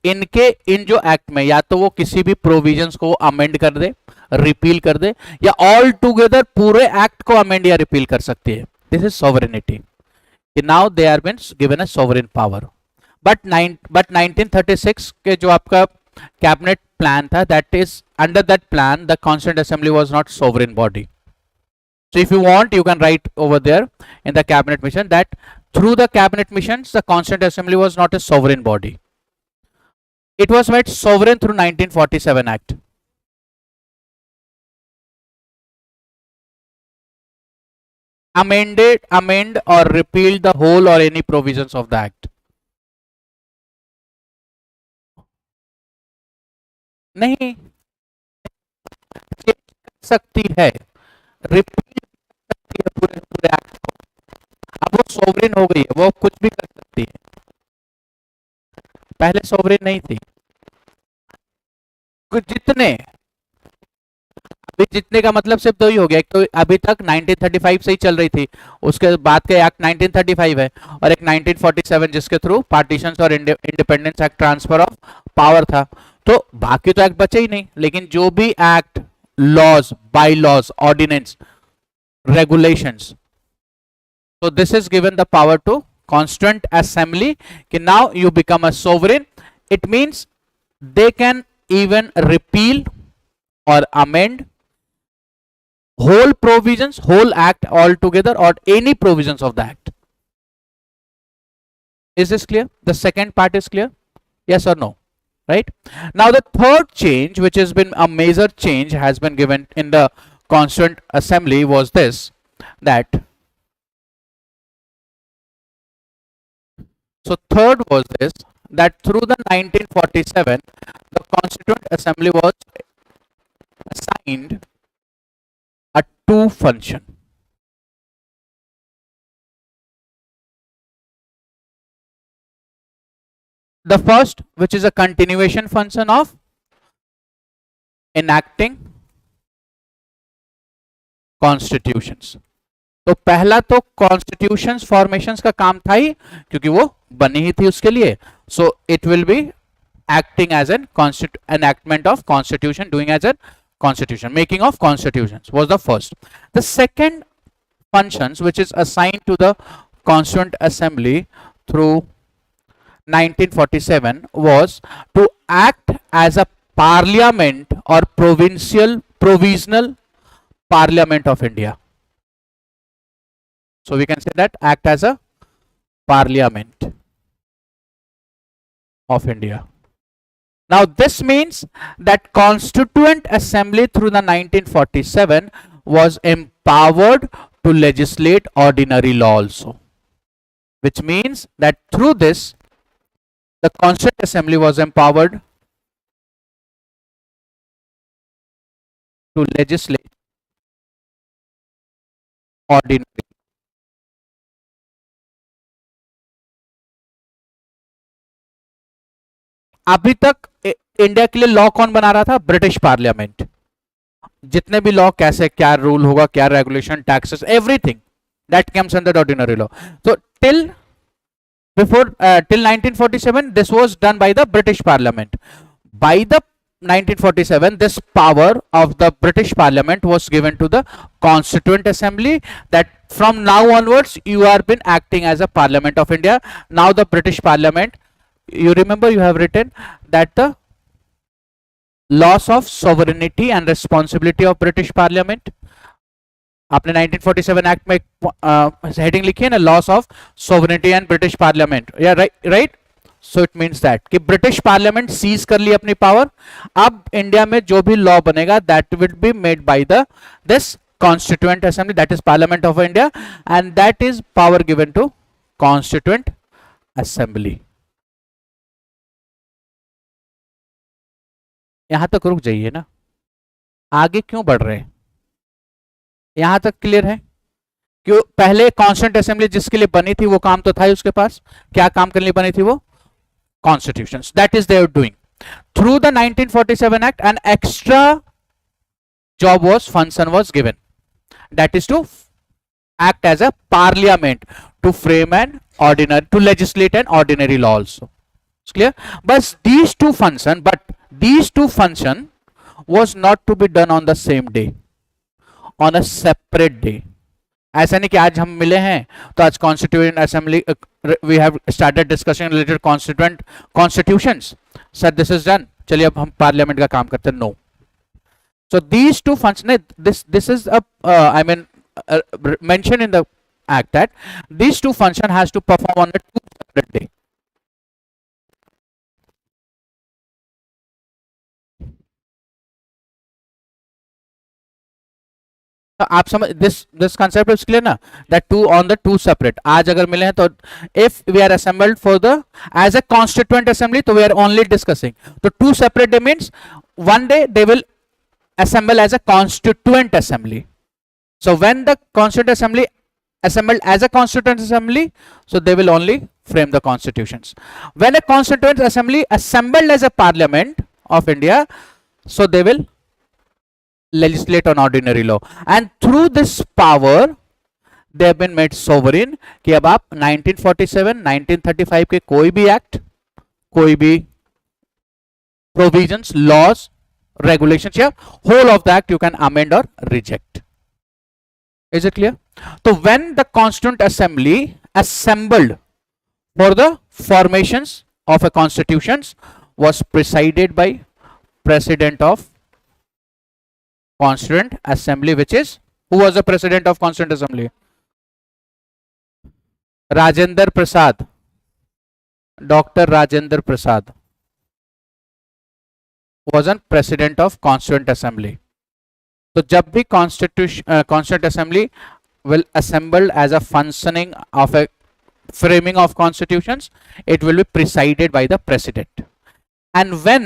इनके इन जो act में या तो वो किसी भी प्रोविजंस को अमेंड कर दे, रिपील कर दे, या ऑल टुगेदर पूरे एक्ट को अमेंड या रिपील कर सकती है। This is sovereignty, now they are been given a sovereign power. But 1936 के जो आपका कैबिनेट प्लान था, that is under that plan the constituent assembly was not sovereign body. So if you want, you can write over there in the cabinet mission that through the cabinet missions, the Constituent Assembly was not a sovereign body. It was made sovereign through 1947 Act. Amend or repeal the whole or any provisions of the Act. नहीं सकती है, repeal सकती है पूरे पूरे act को। अब वो सोवरेन हो गई है, वो कुछ भी कर सकती है, पहले सोवरेन नहीं थी। जितने अभी जितने का मतलब सिर्फ दो ही हो गया, एक तो अभी तक 1935 से ही चल रही थी, उसके बाद का एक्ट 1935 है, और एक 1947 जिसके थ्रू पार्टीशन और independence act transfer of power था। तो बाकी तो एक्ट बचे ही नहीं, लेकिन जो भी act, laws, by laws, ordinance, regulations, so this is given the power to constituent assembly कि now you become a sovereign. It means they can even repeal or amend whole provisions, whole act altogether, or any provisions of the act. Is this clear? The second part is clear? Yes or no? Right? Now the third change, which has been a major change, has been given in the Constituent Assembly, was this, that so third was this, that through the 1947 the Constituent Assembly was assigned a two function. The first, which is a continuation function of enacting constitutions. तो पहला तो constitutions formations का काम था ही, क्योंकि वो बनी ही थी उसके लिए। So it will be acting as an enactment of constitution, doing as an constitution, making of constitutions was the first. The second functions which is assigned to the Constituent Assembly through 1947 was to act as a parliament or provisional Parliament of India. So we can say that act as a Parliament of India. Now this means that Constituent Assembly through the 1947 was empowered to legislate ordinary law also, which means that through this the Constituent Assembly was empowered to legislate ordinary. अभी तक India के लिए law कौन बना रहा था? British parliament. जितने भी लॉ कैसे क्या रूल होगा, क्या regulation, taxes, everything that comes under ordinary law. तो till before till 1947 this was done by the British Parliament. By the 1947 this power of the British Parliament was given to the Constituent Assembly, that from now onwards you are been acting as a Parliament of India. Now the British Parliament, you remember you have written that the loss of sovereignty and responsibility of British Parliament, आपने 1947 act में heading लिखी है ना, loss of sovereignty and British parliament, या right. So it means that कि British parliament seize कर ली अपनी पावर. अब इंडिया में जो भी लॉ बनेगा that will be made by the this constituent assembly, that is parliament of India, and that is power given to constituent assembly. यहां तक रुक जाइए ना, आगे क्यों बढ़ रहे हैं? यहां तक क्लियर है? क्यों? पहले कॉन्स्टिट्यूएंट असेंबली जिसके लिए बनी थी वो काम तो था ही उसके पास. क्या काम करने बनी थी वो? Constitutions. That is they are doing through the 1947 act. An extra job was function was given, that is to act as a parliament to frame an ordinary, to legislate an ordinary law also. It's clear? But these two function was not to be done on the same day, on a separate day. ऐसा नहीं कि आज हम मिले हैं तो आज constituent assembly, we have started discussion related constituent constitutions, sir this is done, चलिए अब हम पार्लियामेंट का काम करते हैं. No. So these two function, this is I mean mentioned in the act that these two function has to perform on a two separate day. आप समझ, this concept is clear ना, that two on the two separate. आज अगर मिले हैं तो if we are assembled for the as a constituent assembly, तो we are only discussing. तो two separate day means one day they will assemble as a constituent assembly. So when the Constituent Assembly assembled as a Constituent Assembly, so they will only frame the constitutions. When a Constituent Assembly assembled as a Parliament of India, so they will legislate on ordinary law. And through this power, they have been made sovereign. कि अब आप 1947, 1935 के कोई भी act, कोई भी provisions, laws, regulations, या whole of the act you can amend or reject. Is it clear? So when the Constituent Assembly assembled for the formations of a constitutions was presided by President of Constituent Assembly, which is, who was the President of Constituent Assembly? Rajendra Prasad, Dr. Rajendra Prasad was a President of Constituent Assembly. तो जब भी constituent assembly will assembled as a functioning of a framing of constitutions, it will be presided by the president. And when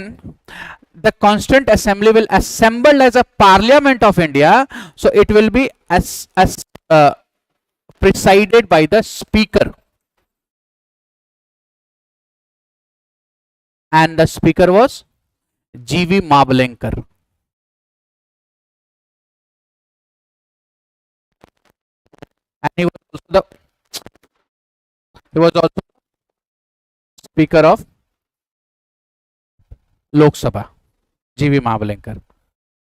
the Constituent Assembly will assemble as a Parliament of India, so it will be as presided by the Speaker, and the Speaker was G.V. Mavlenkar. And he was also Speaker of लोक सभा, जीवी महाबलेंकर.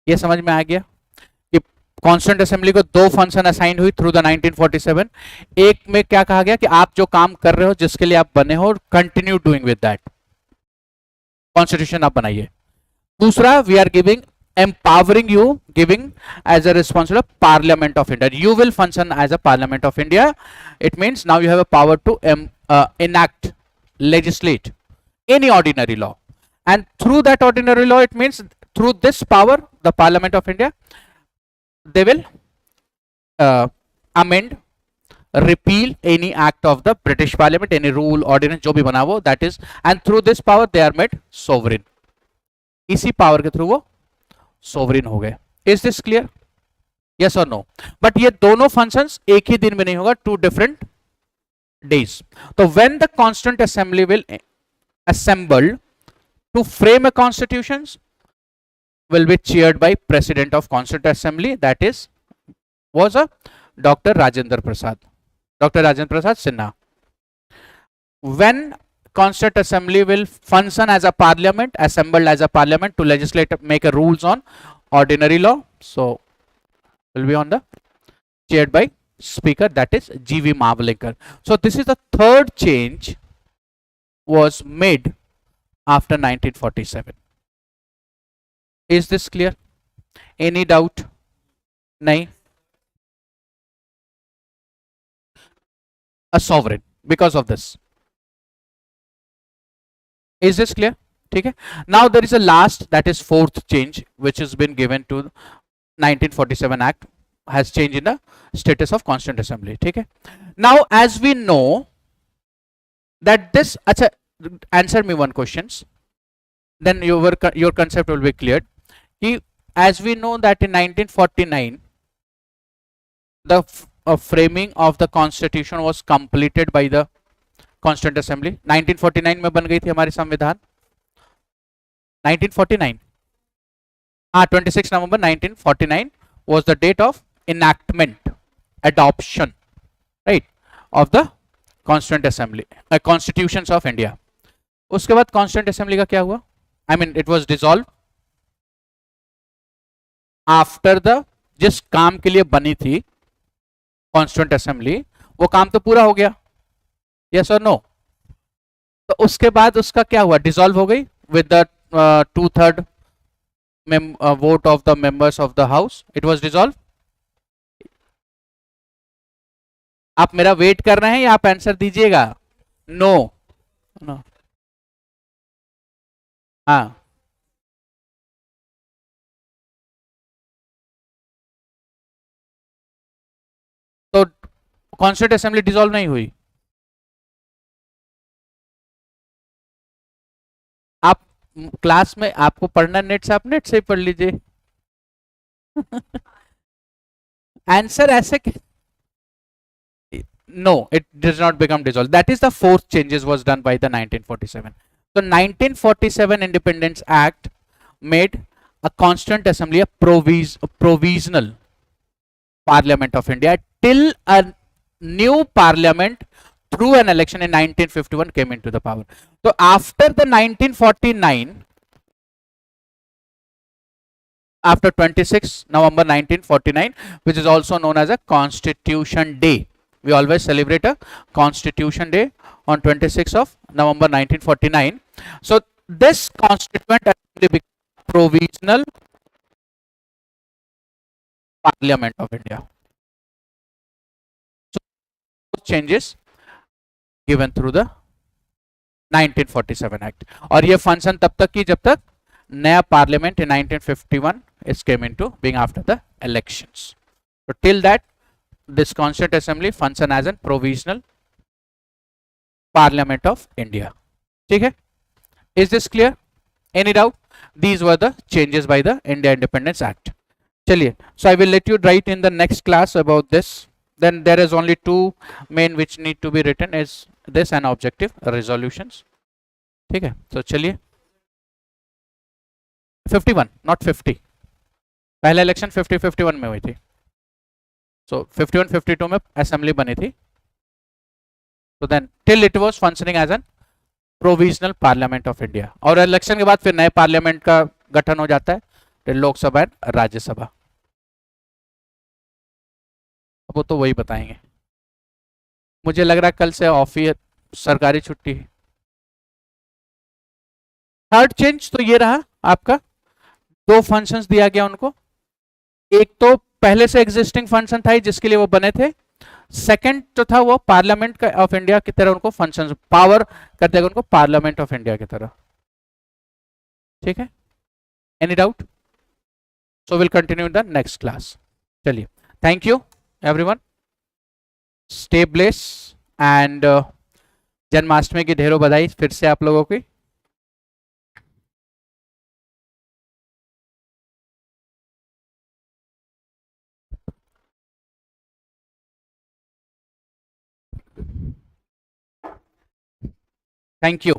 ये समझ में आ गया कि constituent assembly को दो फंक्शन असाइन हुई थ्रू द 1947. एक में क्या कहा गया कि आप जो काम कर रहे हो, जिसके लिए आप बने हो, continue doing with that, constitution आप बनाइए. दूसरा, we are giving empowering you, giving as a responsible Parliament of India. You will function as a Parliament of India. It means now you have a power to enact, legislate any ordinary law, and through that ordinary law, it means through this power, the Parliament of India, they will amend, repeal any act of the British Parliament, any rule, ordinance जो भी बना वो, that is, and through this power they are made sovereign. इसी power के through वो sovereign हो गए. Is this clear? Yes और नो? बट ये दोनों फंक्शंस एक ही दिन में नहीं होगा, टू डिफरेंट डेज. तो when the constituent assembly will assemble to frame a constitutions, will be chaired by President of Constituent Assembly, that is was a Dr. Rajendra Prasad, Dr. Rajendra Prasad Sinha. When Constituent Assembly will function as a parliament, assembled as a parliament to legislate, make a rules on ordinary law, so will be on the chaired by Speaker, that is G.V. Mavlinkar. So this is the third change was made after 1947. Is this clear? Any doubt? Nahi? A sovereign because of this. Is this clear? Okay. Now there is a last, that is fourth change, which has been given to 1947 Act, has changed in the status of Constituent Assembly. Okay. Now as we know that this, acha, answer me one questions, then your concept will be cleared. As we know that in 1949 the framing of the constitution was completed by the Constituent Assembly. 1949 में बन गई थी हमारी संविधान. 1949, 26 November 1949 was the date of enactment, adoption, right, of the Constituent Assembly, Constitutions of India. उसके बाद Constituent Assembly का क्या हुआ? I mean it was dissolved after the, जिस काम के लिए बनी थी Constituent Assembly, वो काम तो पूरा हो गया, yes or no? तो उसके बाद उसका क्या हुआ? डिसॉल्व हो गई with the 2/3 vote of the members of the house. It was dissolved. आप मेरा वेट कर रहे हैं या आप आंसर दीजिएगा? No no. हाँ, तो कॉन्स्टिट्यूंट असेंबली डिसॉल्व नहीं हुई. आप क्लास में आपको पढ़ना नेट से, आप नेट से ही पढ़ लीजिए. आंसर ऐसे no, it does not become dissolved. That is the fourth changes was done by the 1947. So 1947 Independence Act made a Constituent Assembly a provisional Parliament of India till a new Parliament through an election in 1951 came into the power. So after the 1949, after 26 November 1949, which is also known as a Constitution Day. We always celebrate a Constitution Day on 26th of November 1949. So this Constituent Assembly became Provisional Parliament of India. So changes given through the 1947 Act. और ये function तब तक की जब तक नया parliament in 1951 is came into being after the elections. So till that this Constituent Assembly function as a provisional Parliament of India. ठीक है? Is this clear? Any doubt? These were the changes by the India Independence Act. चलिए, so I will let you write in the next class about this. Then there is only two main which need to be written is this and objective resolutions. ठीक है? So चलिए. 51, not 50. पहला election 50-51 में हुई थी. So 51-52 में assembly बनी थी. So then till it was functioning as a provisional Parliament of India. और इलेक्शन के बाद फिर नए पार्लियामेंट का गठन हो जाता है, फिर लोकसभा एंड राज्यसभा. अब वो तो वही बताएंगे. मुझे लग रहा है कल से ऑफिस सरकारी छुट्टी है. थर्ड चेंज तो ये रहा आपका, दो फंक्शंस दिया गया उनको. एक तो पहले से एग्जिस्टिंग फंक्शन था जिसके लिए वो बने थे. सेकंड जो था वो पार्लियामेंट ऑफ इंडिया की तरह उनको फंक्शन पावर कर देगा उनको पार्लियामेंट ऑफ इंडिया की तरह. ठीक है? Any doubt? So will continue in the next class. चलिए, thank you everyone. Stay bless and Janmashtami की ढेरों बधाई फिर से आप लोगों की. Thank you.